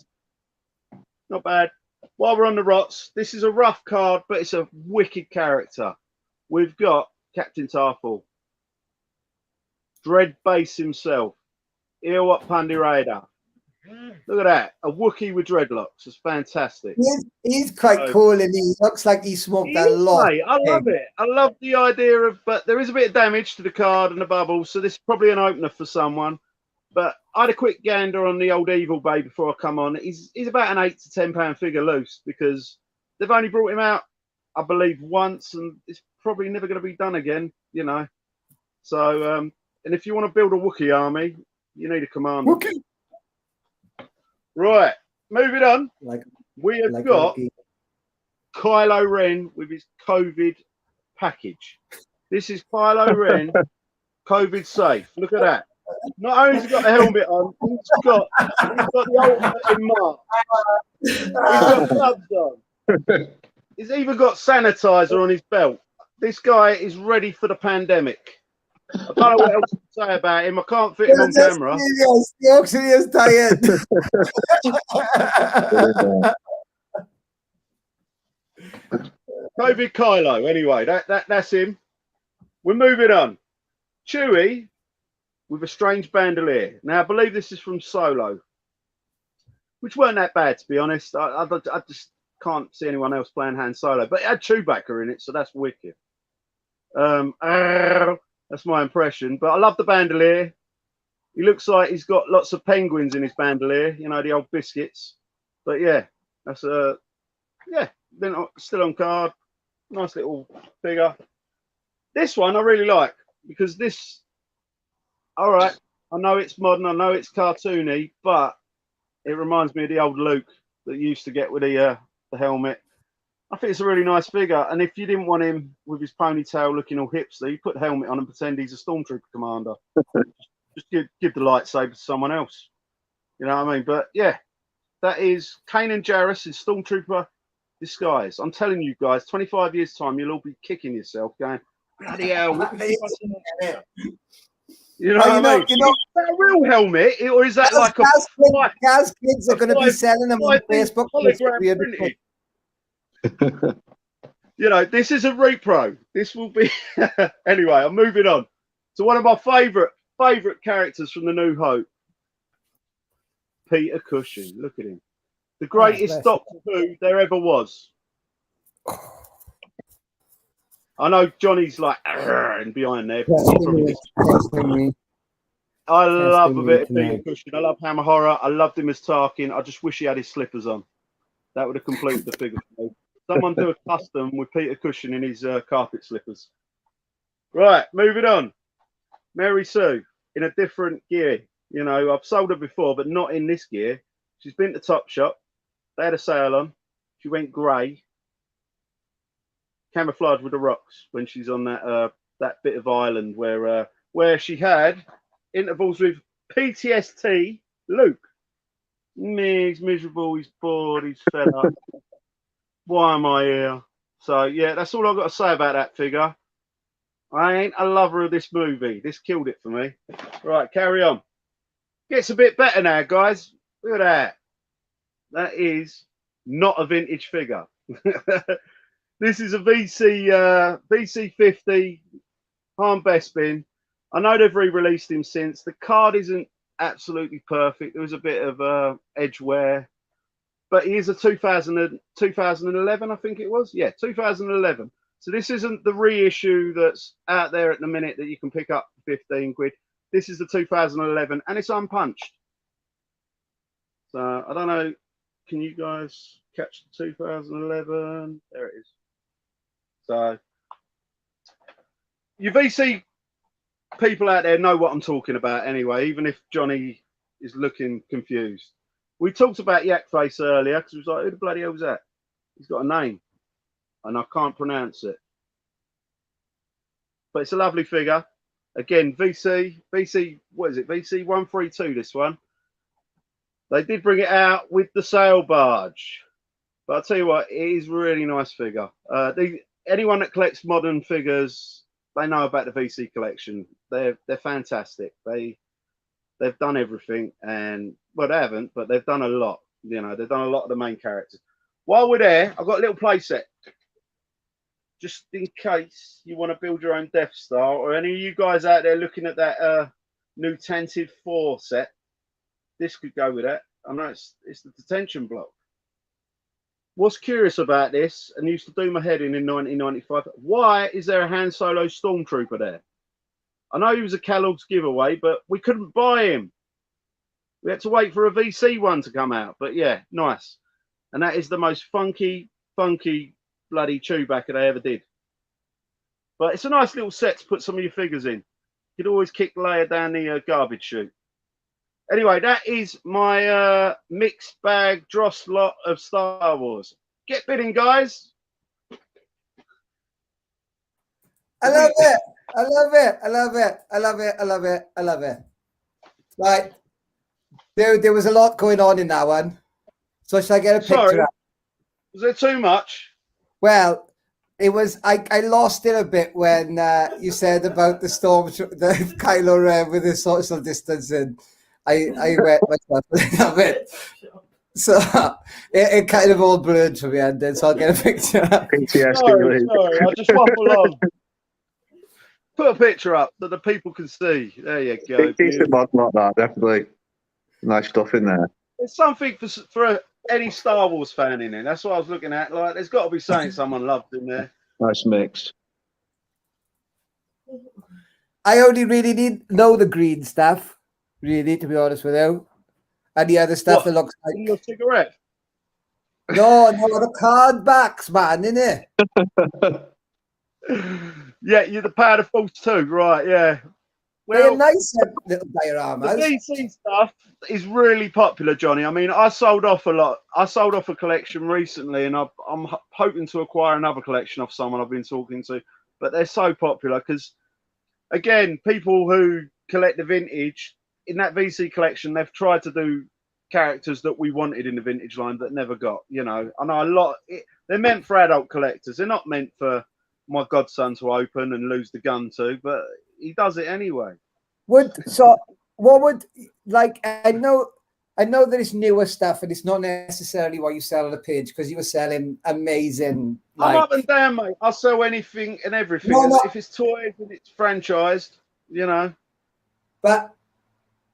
not bad. While we're on the Rots, this is a rough card, but it's a wicked character. We've got Captain Tarful, Dread Base himself, Ewok Pandiraida. Look at that. A Wookiee with dreadlocks. It's fantastic. He's quite cool, and he looks like he smoked a lot. Mate, I love it. I love the idea of, but there is a bit of damage to the card and the bubbles, so this is probably an opener for someone. But I had a quick gander on the old Evil Bay before I come on. He's about an £8 to £10 figure loose because they've only brought him out, I believe, once, and it's probably never going to be done again, you know. So, and if you want to build a Wookiee army, you need a commander. Wookiee. Right, moving on. We have got Kylo Ren with his COVID package. This is Kylo Ren, COVID safe. Look at that. Not only has he got the helmet on, he's got the ultimate in March. He's got gloves on. He's even got sanitizer on his belt. This guy is ready for the pandemic. I don't know what else to say about him. I can't fit him on camera. Yes, the oxygen is tired. COVID Kylo. Anyway, that's him. We're moving on. Chewie with a strange bandolier. Now, I believe this is from Solo, which weren't that bad, to be honest. I just can't see anyone else playing Han Solo, but it had Chewbacca in it, so that's wicked. That's my impression. But I love the bandolier. He looks like he's got lots of penguins in his bandolier, you know, the old biscuits. But yeah, that's then still on card. Nice little figure. This one I really like because this, all right, I know it's modern, I know it's cartoony, but it reminds me of the old Luke that you used to get with the helmet. I think it's a really nice figure. And if you didn't want him with his ponytail looking all hipster, you put the helmet on and pretend he's a stormtrooper commander. Just give the lightsaber to someone else. You know what I mean? But yeah, that is Kanan Jarrus in Stormtrooper disguise. I'm telling you guys, 25 years time, you'll all be kicking yourself going, bloody hell. You know what I mean? Is that a real helmet, or is that like a Gaz kids are going to be selling them on Facebook. You know, this is a repro. This will be anyway. I'm moving on to one of my favourite favourite characters from the New Hope. Peter Cushing, look at him. The greatest Doctor Who there ever was. I know Johnny's like and behind there. I love a bit of Peter Cushing. I love Hammer Horror. I loved him as Tarkin. I just wish he had his slippers on. That would have completed the figure for me. Someone do a custom with Peter Cushing in his carpet slippers. Right, moving on. Mary Sue in a different gear. You know, I've sold her before, but not in this gear. She's been to Topshop. They had a sale on. She went grey. Camouflage with the rocks when she's on that that bit of island where she had intervals with PTSD Luke. He's miserable, he's bored, he's fed up. Why am I here? So yeah, that's all I've got to say about that figure. I ain't a lover of this movie. This killed it for me. Right, carry on. Gets a bit better now, guys. Look at that. That is not a vintage figure. This is a VC50 Harm Bespin. I know they've re-released him since. The card isn't absolutely perfect. There was a bit of edge wear. But he is a 2011, I think it was. Yeah, 2011. So this isn't the reissue that's out there at the minute that you can pick up for 15 quid. This is the 2011, and it's unpunched. So I don't know. Can you guys catch the 2011? There it is. So your VC people out there know what I'm talking about anyway, even if Johnny is looking confused. We talked about Yakface earlier because it was like, who the bloody hell was that? He's got a name and I can't pronounce it. But it's a lovely figure. Again, VC, what is it? VC 132, this one. They did bring it out with the sail barge. But I'll tell you what, it is a really nice figure. Anyone that collects modern figures, they know about the VC collection. They're fantastic. They've done everything, and well, they haven't, but they've done a lot. You know, they've done a lot of the main characters. While we're there, I've got a little play set, just in case you want to build your own Death Star, or any of you guys out there looking at that new Tantive 4 set. This could go with that. I know it's the detention block. What's curious about this, and used to do my head in 1995, why is there a Han Solo Stormtrooper there? I know he was a Kellogg's giveaway, but we couldn't buy him. We had to wait for a VC one to come out. But yeah, nice. And that is the most funky bloody Chewbacca they ever did. But it's a nice little set to put some of your figures in. You could always kick Leia down the garbage chute. Anyway, that is my mixed bag dross lot of Star Wars. Get bidding, guys. I love it. I love it. I love it. I love it. I love it. I love it. Right. There was a lot going on in that one. So should I get a picture? Sorry. Was there too much? Well, it was. I lost it a bit when you said about the Kylo Ren with his social distancing. I wet myself a little bit. So it kind of all blurred for me, and then so I'll get a picture up. Sorry, I just waffle on. Put a picture up that the people can see. There you go. Decent mod like that, definitely. Nice stuff in there. There's something for any Star Wars fan in there. That's what I was looking at. Like, there's got to be something someone loved in there. Nice mix. I only really know the green stuff, really, to be honest with you. And the other stuff that looks like your cigarette. No, the card backs, man, innit? Yeah, you're the Powder Force too, right? Yeah. Well, they're nice little dioramas. The DC stuff is really popular, Johnny. I mean, I sold off a lot. I sold off a collection recently, and I'm hoping to acquire another collection off someone I've been talking to. But they're so popular because, again, people who collect the vintage, in that VC collection, they've tried to do characters that we wanted in the vintage line that never got. You know, I know a lot. They're meant for adult collectors. They're not meant for my godson to open and lose the gun to, but he does it anyway. I know there is newer stuff, and it's not necessarily what you sell on the page, because you were selling amazing. I'm up and down, mate. I'll sell anything and everything. If it's toys and it's franchised, you know. But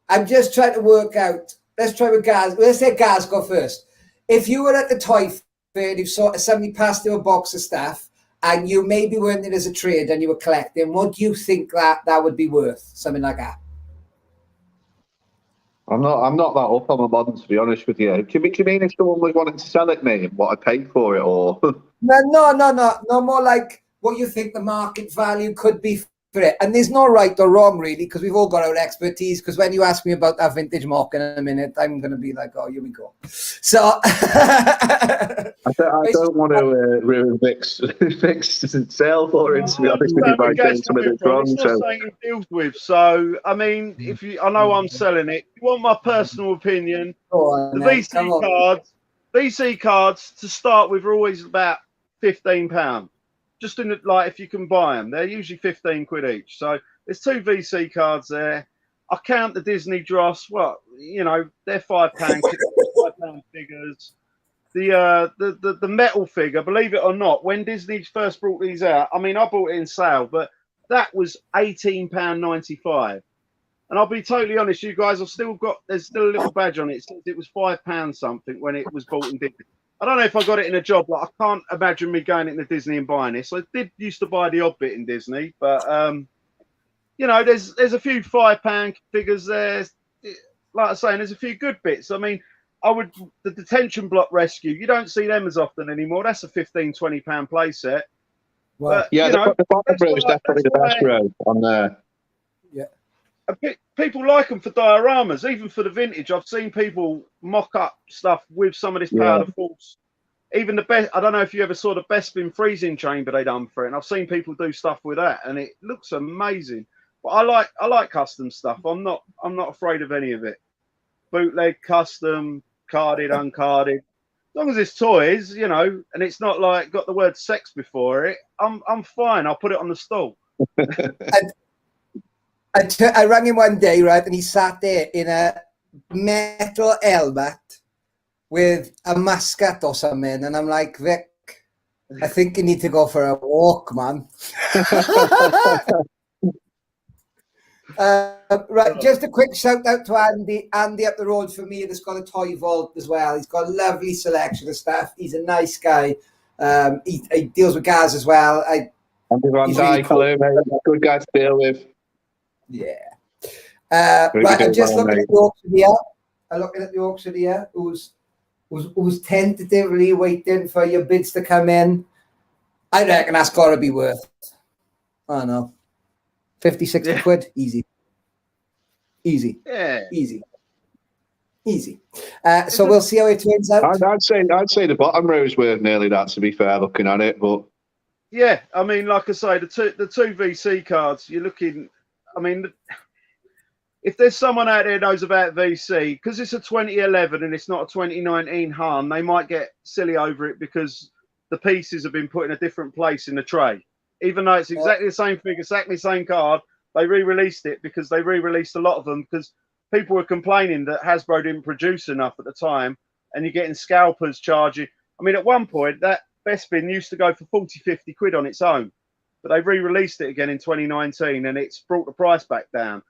I'm just trying to work out. Let's try with Gaz. Let's say Gaz go first. If you were at the toy fair and you saw somebody passed you a box of stuff and you maybe weren't in as a trade and you were collecting, what do you think that would be worth? Something like that. I'm not that up on my modern, to be honest with you. Do you mean if someone was wanting to sell it me, what I paid for it, or? No, more like what you think the market value could be for it. And there's no right or wrong, really, because we've all got our expertise. Because when you ask me about that vintage mock in a minute, I'm going to be like, oh, here we go. So I don't want to ruin Vic's sale for it, to be honest with you, by saying something that's wrong. It's not something he deals with. So, I mean, I know I'm selling it. If you want my personal opinion, the VC cards to start with are always about £15. Just in like if you can buy them, they're usually 15 quid each. So there's 2 VC cards there. I count the Disney Dross. Well, you know, they're £5 £5 figures. The metal figure, believe it or not, when Disney first brought these out, I mean, I bought it in sale, but that was £18.95. And I'll be totally honest, you guys, there's still a little badge on it. It was £5 something when it was bought in Disney. I don't know if I got it in a job. Like, I can't imagine me going into Disney and buying this. I did used to buy the odd bit in Disney, but you know, there's a few £5 figures there. Like I was saying, there's a few good bits. I mean, the detention block rescue. You don't see them as often anymore. That's a £15-20 play set. Well, but, yeah, you know, the bottom row is definitely the best row on there. Yeah. People like them for dioramas, even for the vintage. I've seen people mock up stuff with some of this powder force. Even the best. I don't know if you ever saw the Bespin freezing chamber they done for it, and I've seen people do stuff with that, and it looks amazing. But I like custom stuff. I'm not afraid of any of it. Bootleg, custom, carded, uncarded. As long as it's toys, you know, and it's not like got the word sex before it, I'm fine. I'll put it on the stall. I rang him one day, right, and he sat there in a metal helmet with a mascot or something, and I'm like, Vic, I think you need to go for a walk, man. Right, just a quick shout out to Andy up the road for me. That's got a toy vault as well. He's got a lovely selection of stuff. He's a nice guy. He deals with Gaz as well. Andy Van Dyke, hello, mate. Good guy to deal with. Yeah. Right, I'm just looking at the auctioneer. I'm looking at the auctioneer who's tentatively waiting for your bids to come in. I reckon that's got to be worth, I don't know, 50, 60 quid. Easy. Yeah. Easy. So we'll see how it turns out. I'd say the bottom row is worth nearly that, to be fair, looking at it. But yeah, I mean, like I say, the two VC cards, you're looking. I mean, if there's someone out there who knows about VC, because it's a 2011 and it's not a 2019 Han, they might get silly over it because the pieces have been put in a different place in the tray. Even though it's exactly the same figure, exactly the same card, they re-released it because they re-released a lot of them because people were complaining that Hasbro didn't produce enough at the time and you're getting scalpers charging. I mean, at one point, that Bespin used to go for 40, 50 quid on its own. But they re-released it again in 2019 and it's brought the price back down.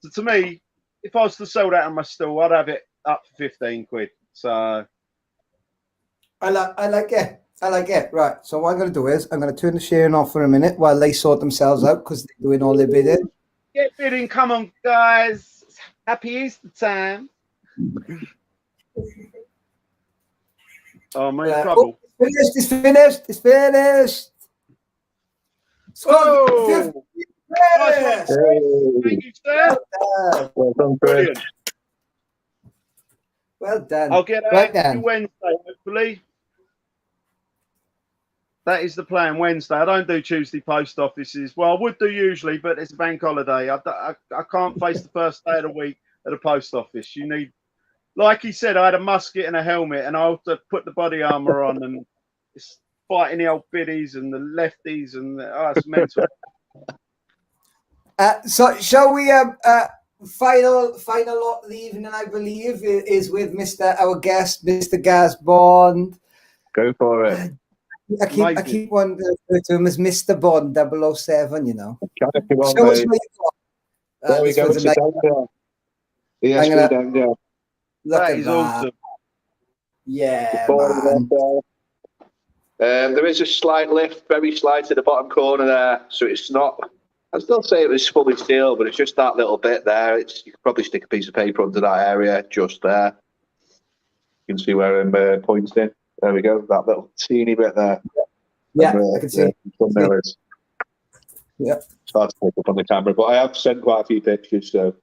So to me, if I was to sell that on my stall, I'd have it up for 15 quid. So I like it. Right. So what I'm going to do is I'm going to turn the sharing off for a minute while they sort themselves out because they're doing all their bidding. Get bidding. Come on, guys. Happy Easter time. Oh, my trouble. It's finished. Oh, nice one. Thank you, sir. Well done, Brilliant. Well done. I'll get right out Wednesday, hopefully. That is the plan, Wednesday. I don't do Tuesday post offices. Well, I would do usually, but it's a bank holiday. I can't face the first day of the week at a post office. You need, like he said, I had a musket and a helmet, and I had to put the body armor on, and it's fighting the old biddies and the lefties, and it's mental. So shall we final lot of the evening, I believe, is with our guest, Mr. Gaz Bond. Go for it. I keep wanting to refer to him as Mr. Bond 007, you know. Show us what you There we go. It's a Dengar. ESB Dengar. Look That at is that. awesome. Yeah, man. There is a slight lift, very slight at the bottom corner there. So it's not, I'd still say it was fully steel, but it's just that little bit there. You could probably stick a piece of paper under that area, just there. You can see where I'm pointing. There we go, that little teeny bit there. Yeah, I can see. Yeah. It's hard to pick up on the camera, but I have sent quite a few pictures, so.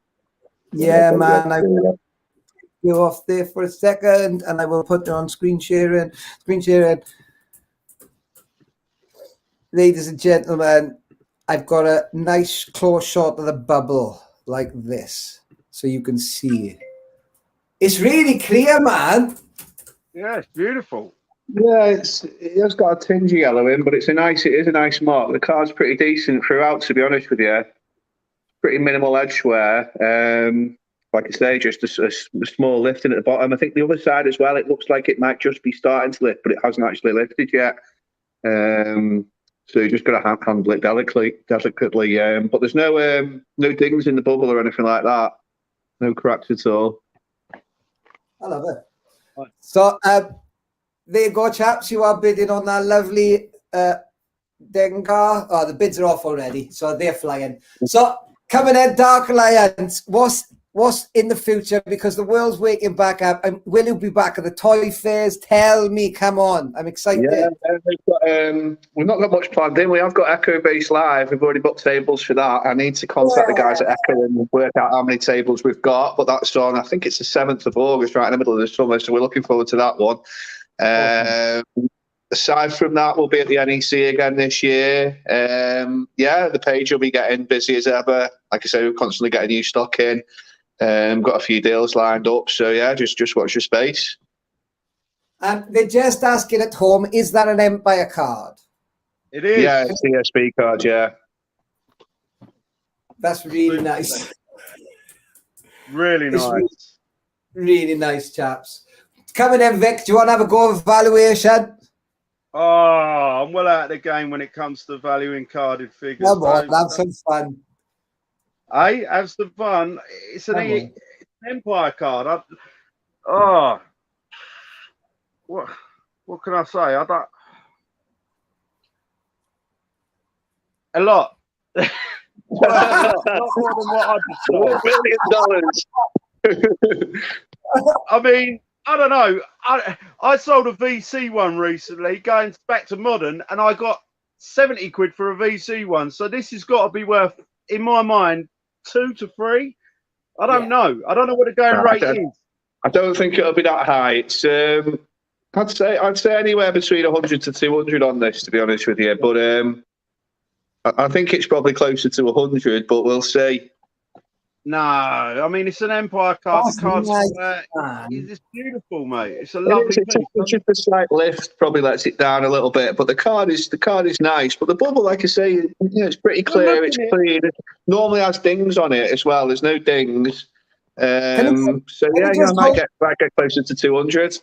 Yeah, man. I will go off there for a second, and I will put it on screen sharing. Ladies and gentlemen, I've got a nice close shot of the bubble like this, so you can see it. It's really clear, man. Yeah, it's beautiful. Yeah, it has got a tinge of yellow in, but it is a nice mark. The card's pretty decent throughout, to be honest with you. Pretty minimal edge wear. Like I say, just a small lifting at the bottom. I think the other side as well, it looks like it might just be starting to lift, but it hasn't actually lifted yet. So you just got to handle it delicately. But there's no dings in the bubble or anything like that. No cracks at all. I love it. So there you go, chaps. You are bidding on that lovely Dengar. Oh, the bids are off already, so they're flying. So coming in, Dark Alliance. What's in the future? Because the world's waking back up. And will you be back at the toy fairs? Tell me, come on. I'm excited. Yeah, we've not got much planned in. We have got Echo Base Live. We've already booked tables for that. I need to contact the guys at Echo and work out how many tables we've got. But that's on, I think it's the 7th of August, right in the middle of the summer. So we're looking forward to that one. Aside from that, we'll be at the NEC again this year. The page will be getting busy as ever. Like I say, we're constantly getting new stock in. Got a few deals lined up, so yeah, just watch your space. And they're just asking at home, is that an Empire card? It is. Yeah, it's the ESB card, yeah. That's really nice. Really nice. Really nice, chaps. Coming in, Vic, do you want to have a go of valuation? Oh, I'm well out of the game when it comes to valuing carded figures. Come on, have some fun. Hey, have some fun. It's an Empire card. What can I say? I don't. A lot. Not more than what I deserve. $1 million. I mean, I don't know. I sold a VC one recently, going back to modern, and I got 70 quid for a VC one. So this has got to be worth, in my mind, 2 to 3. I don't know. I don't know what the going rate is. I don't think it'll be that high. It's I'd say anywhere between 100 to 200 on this, to be honest with you. But I think it's probably closer to 100, but we'll see. No, I mean, it's an Empire card. That's The card's nice, it's beautiful, mate. It's a lovely piece. It's just a slight lift probably lets it down a little bit, but the card is nice. But the bubble, like I say, it's pretty clear. It's clean. It normally has dings on it as well. There's no dings. I might get closer to 200.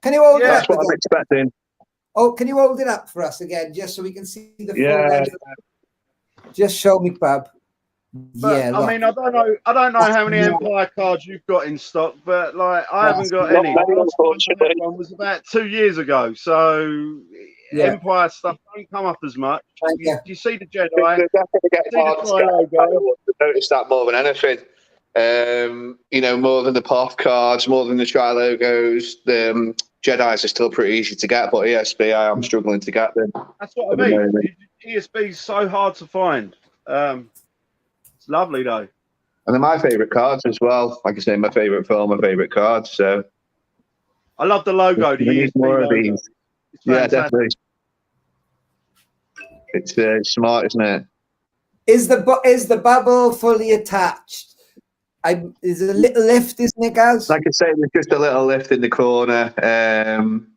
Can you hold it up? That's what I'm expecting. Oh, can you hold it up for us again, just so we can see the full length? Just show me, Bob. But, I mean, I don't know how many Empire cards you've got in stock, but like I haven't got any. The one was about 2 years ago, so Empire stuff don't come up as much. You see the Jedi, notice that more than anything. More than the POF cards, more than the Tri logos. The Jedis are still pretty easy to get, but ESB, I am struggling to get them. That's what I mean. ESB is so hard to find. It's lovely though, and they're my favourite cards as well. Like I say, my favourite film, my favourite cards. So I love the logo. The ESB more logo. Of these. Yeah, definitely. It's smart, isn't it? Is the bubble fully attached? Is it a little lift, isn't it, guys? Like I say, there's just a little lift in the corner.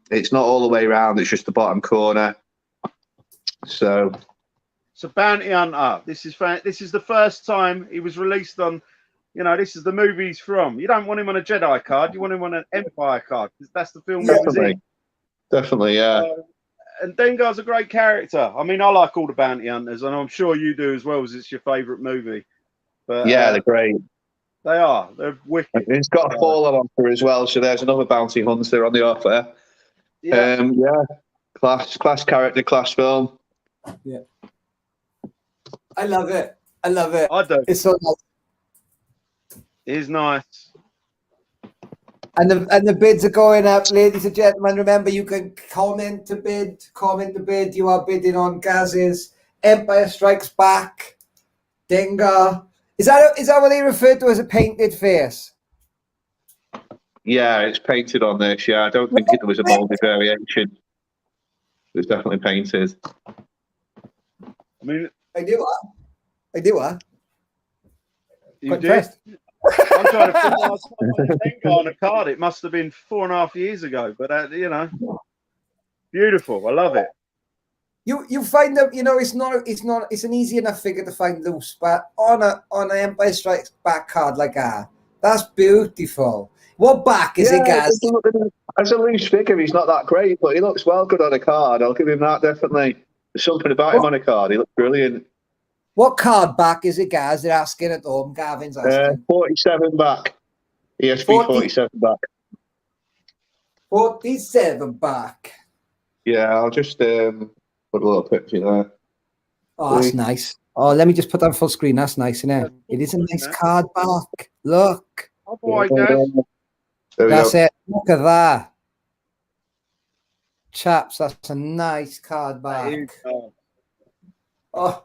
It's not all the way around. It's just the bottom corner. So. It's a bounty hunter. This is the first time he was released on. This is the movie he's from. You don't want him on a Jedi card. You want him on an Empire card because that's the film that was in. Definitely, yeah. And Dengar's a great character. I mean, I like all the bounty hunters, and I'm sure you do as well, as it's your favourite movie. But yeah, they're great. They are. They're wicked. It's got a fall offer as well, so there's another bounty hunter on the offer. Yeah. Class character, class film. Yeah. I love it. I love it. I do. It's so nice. It is nice. And the bids are going up, ladies and gentlemen. Remember, you can comment to bid. You are bidding on Gaz's Empire Strikes Back. Dengar. Is that what they refer to as a painted face? Yeah, it's painted on this. Yeah, I don't think it was a molded variation. It was definitely painted. I mean, I do what? You did? I'm trying to figure out something on a card. It must have been 4.5 years ago, but you know, beautiful. I love it. You find that, you know, it's an easy enough figure to find loose, but on an Empire Strikes Back card like that's beautiful. What back is it, Gaz? As a loose figure, he's not that great, but he looks well good on a card. I'll give him that, definitely. There's something about him on a card. He looks brilliant. What card back is it, Gaz? They're asking at home. Gavin's asking. 47 back. ESP 47 back. 47 back. Yeah, I'll just put a little picture there. Oh, that's nice. Oh, let me just put that on full screen. That's nice, isn't it? It is a nice card back. Look. Oh boy, guys. That's it. Look at that. Chaps, that's a nice card back. Oh.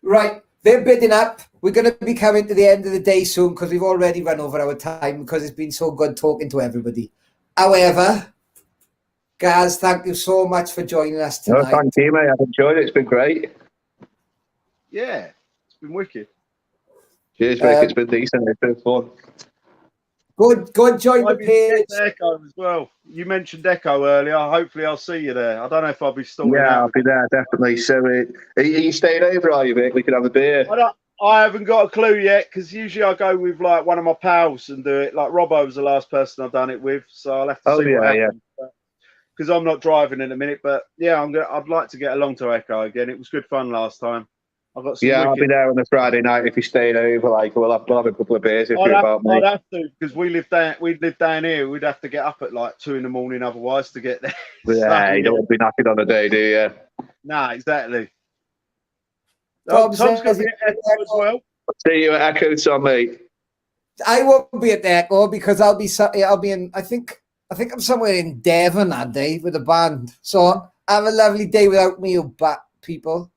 Right, they're bidding up. We're going to be coming to the end of the day soon because we've already run over our time because it's been so good talking to everybody. However, Gaz, thank you so much for joining us tonight. No, thank you, mate. I've enjoyed it. It's been great. Yeah, it's been wicked. Cheers, Rick. It's been decent. It's been fun. Good. Join the page. Echo as well. You mentioned Echo earlier. Hopefully, I'll see you there. I don't know if I'll be stalling out. Yeah, I'll be there definitely. So, are you staying over? Are you, Vic? We could have a beer. I haven't got a clue yet because usually I go with like one of my pals and do it. Like Robbo was the last person I've done it with, so I'll have to see what happens. Because I'm not driving in a minute, but yeah, I'd like to get along to Echo again. It was good fun last time. I've got some I'll be there on the Friday night if you're staying over. Like, we'll have a couple of beers if you're about me. I'd have to because we live down here. We'd have to get up at like 2 a.m. otherwise to get there. Yeah, you don't want to be knackered on a day, do you? Nah, exactly. Tom's going to be at Echo as well. I'll see you at Echo, Tom, mate. I won't be at the Echo because I'll be in. I think I'm somewhere in Devon that day with a band. So have a lovely day without me, you people.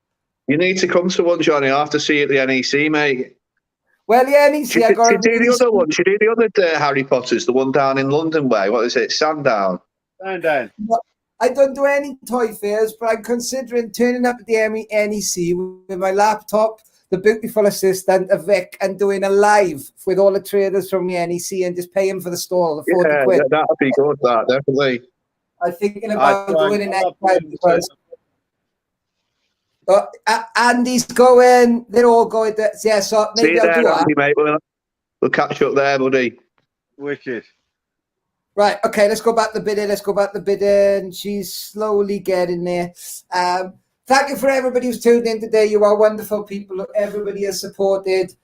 You need to come to one, Johnny. I have to see you at the NEC, mate. Well, the NEC, I got to do the other one. Should do the other Harry Potters, the one down in London way. What is it? Sandown. Sandown. I don't do any toy fairs, but I'm considering turning up at the NEC with my laptop, the beautiful assistant of Vic, and doing a live with all the traders from the NEC and just paying for the stall, the 40 quid. Yeah, that would be good, that, definitely. I'm thinking about doing it next time because Andy's going, they're all going. Yeah, so maybe I'll do that. Andy, mate. We'll catch up there, buddy. Wicked. Right, okay, let's go back to the bidding. She's slowly getting there. Thank you for everybody who's tuned in today. You are wonderful people. Everybody has supported.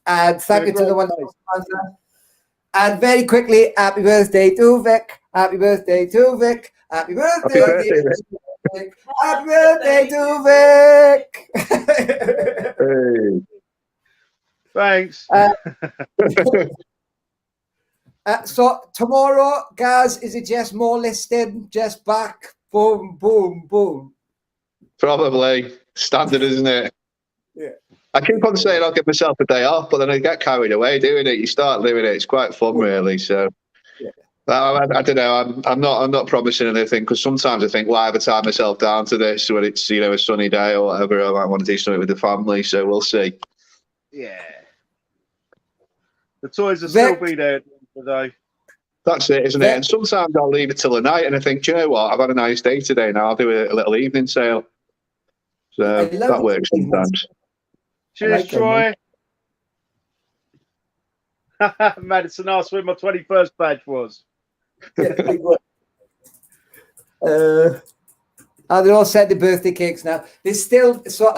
And thank you to the wonderful sponsor. And very quickly, happy birthday to Vic. Happy birthday to Vic. Happy birthday, Vic. Happy birthday to Vic. Hey. Thanks. So tomorrow, Gaz, is it just more listing, just back, boom, boom, boom? Probably. Standard, isn't it? Yeah. I keep on saying I'll give myself a day off, but then I get carried away doing it. You start doing it. It's quite fun, really. So yeah. I don't know. I'm not promising anything because sometimes I think, why ever tie myself down to this when it's a sunny day or whatever? I might want to do something with the family. So we'll see. Yeah. The toys will still be there today. That's it, isn't it? And sometimes I'll leave it till the night and I think, do you know what? I've had a nice day today now. I'll do a little evening sale. So that works sometimes. Cheers, Troy. Madison asked where my 21st badge was. Oh, they're all sending birthday cakes now. There's still, so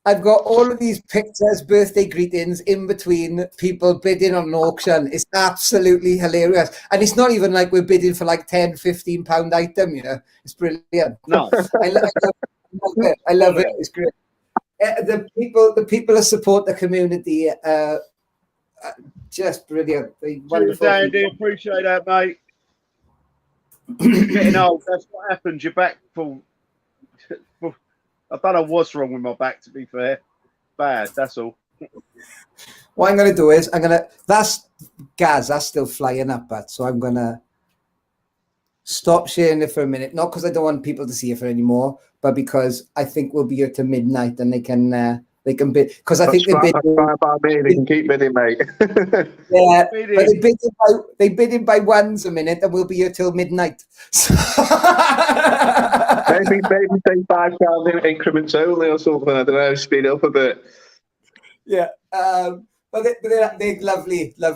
I've got all of these pictures, birthday greetings in between people bidding on an auction. It's absolutely hilarious. And it's not even like we're bidding for like 10, 15 pound item, you know. It's brilliant. No. I love it. I love it. It's great. The people that support the community, just brilliant. Cheers, Andy. Appreciate that, mate. You're getting old. That's what happens. Your back full. I don't know what's wrong with my back, to be fair. Bad, that's all. What I'm going to do is, that's Gaz, that's still flying up, but so I'm going to stop sharing it for a minute. Not because I don't want people to see it for anymore, but because I think we'll be here till midnight and they can bid. Because I think they bid. They can keep bidding, mate. Yeah, but they bidding by ones a minute and we'll be here till midnight. maybe say £5 in increments only or something. I don't know. Speed up a bit. Yeah, but they're lovely. Now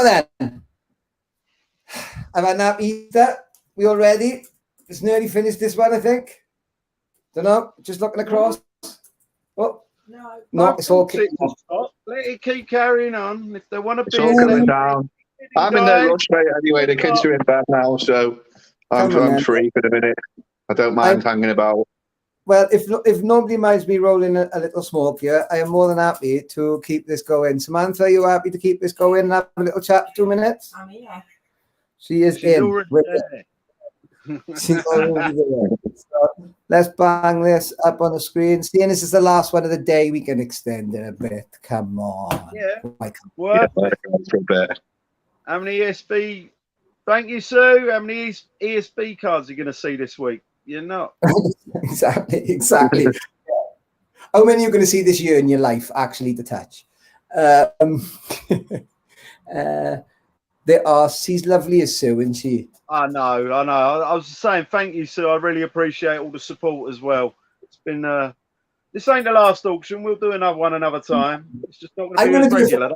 then, have I not eaten that? We all ready? It's nearly finished this one, I think. Don't know. Just looking across. Oh no, it's all kicking off. Let it keep carrying on. If they want to it's all coming down. I'm in no rush, mate. Anyway, the kids are in bed now, so I'm free for the minute. I don't mind hanging about. Well, if nobody minds me rolling a little smoke here, I am more than happy to keep this going. Samantha, are you happy to keep this going and have a little chat for 2 minutes? I'm here. She's in. She's already there. So let's bang this up on the screen. Seeing this is the last one of the day, we can extend it a bit. Come on. Yeah. For a bit. How many ESB? Thank you, Sue. How many ESB cards are you going to see this week? You're not. Exactly. How many are you going to see this year in your life, actually, to touch? She's lovely as Sue, isn't she? I know. I was saying thank you, Sue. I really appreciate all the support as well. It's been this ain't the last auction. We'll do another one another time. It's just not going to be as regular.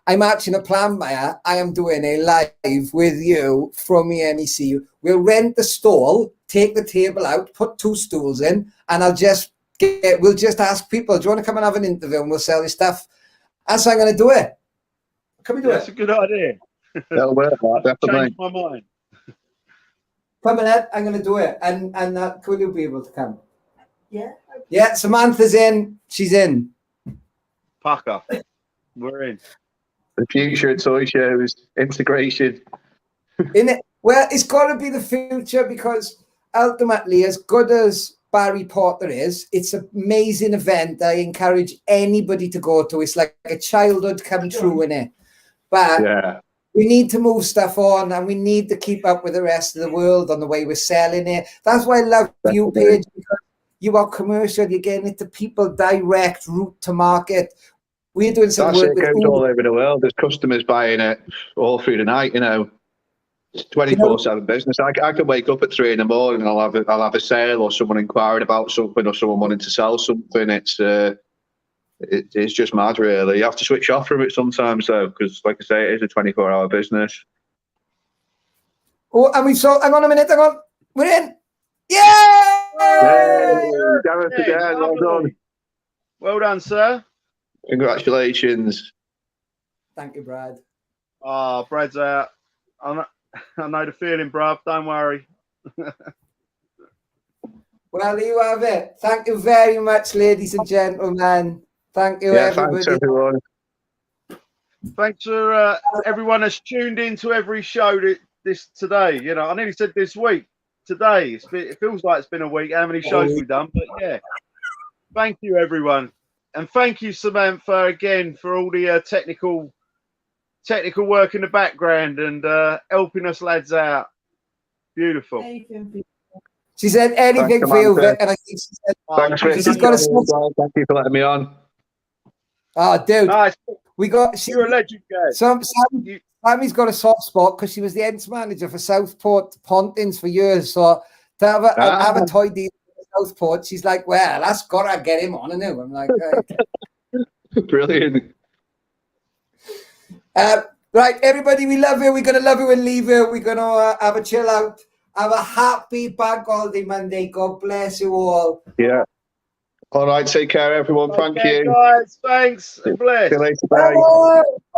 I'm actually a plan buyer. I am doing a live with you from the NEC. We'll rent the stall, take the table out, put 2 stools in, and we'll just ask people, do you want to come and have an interview and we'll sell your stuff? That's how I'm going to do it. Can we do it? That's a good idea. That'll work, definitely. Change my mind. Come ahead, I'm going to do it. And could you be able to come? Yeah. Yeah, Samantha's in. She's in. Pucker. We're in. The future of toy shows, integration. In it. Well, it's got to be the future because ultimately, as good as Barry Potter is, it's an amazing event. I encourage anybody to go to. It's like a childhood come true in it. But we need to move stuff on and we need to keep up with the rest of the world on the way we're selling it. That's why I love you, Paige, because you are commercial. You're getting it to people direct, route to market. We're doing some work with goes all over the world. There's customers buying it all through the night, you know. It's 24/7 business. I can wake up at 3 in the morning and I'll have a sale or someone inquiring about something or someone wanting to sell something. It's just mad, really. You have to switch off from it sometimes, though, because, like I say, it is a 24-hour business. Oh, and hang on a minute, we're in. Yay! Gareth again, well done. Well done, sir. Congratulations. Thank you, Brad. Oh, Brad's out. I know the feeling, bruv. Don't worry. Well, there you have it. Thank you very much, ladies and gentlemen. Thank you, everybody. Thanks, everyone. Thanks for everyone that's tuned in to every show this today. You know, I nearly said this week. Today, it feels like it's been a week. How many shows we've done? But yeah, thank you, everyone, and thank you, Samantha, again for all the technical work in the background and helping us lads out. Beautiful. She said anything for you, Vic, and I think she said thanks, she's got a thank you for letting me on. Oh, dude, nice. You're a legend, guys. Sammy's got a soft spot because she was the ends manager for Southport Pontins for years. So to have a toy deal with Southport, she's like, well, that's got to get him on, isn't it? I'm like, right. Brilliant. Right, everybody, we love you. We're going to love you and leave you. We're going to have a chill out. Have a happy Bank Holiday Monday. God bless you all. Yeah. All right. Take care, everyone. Thank you. Guys, thanks. Bless. See you later. Bye. Bye.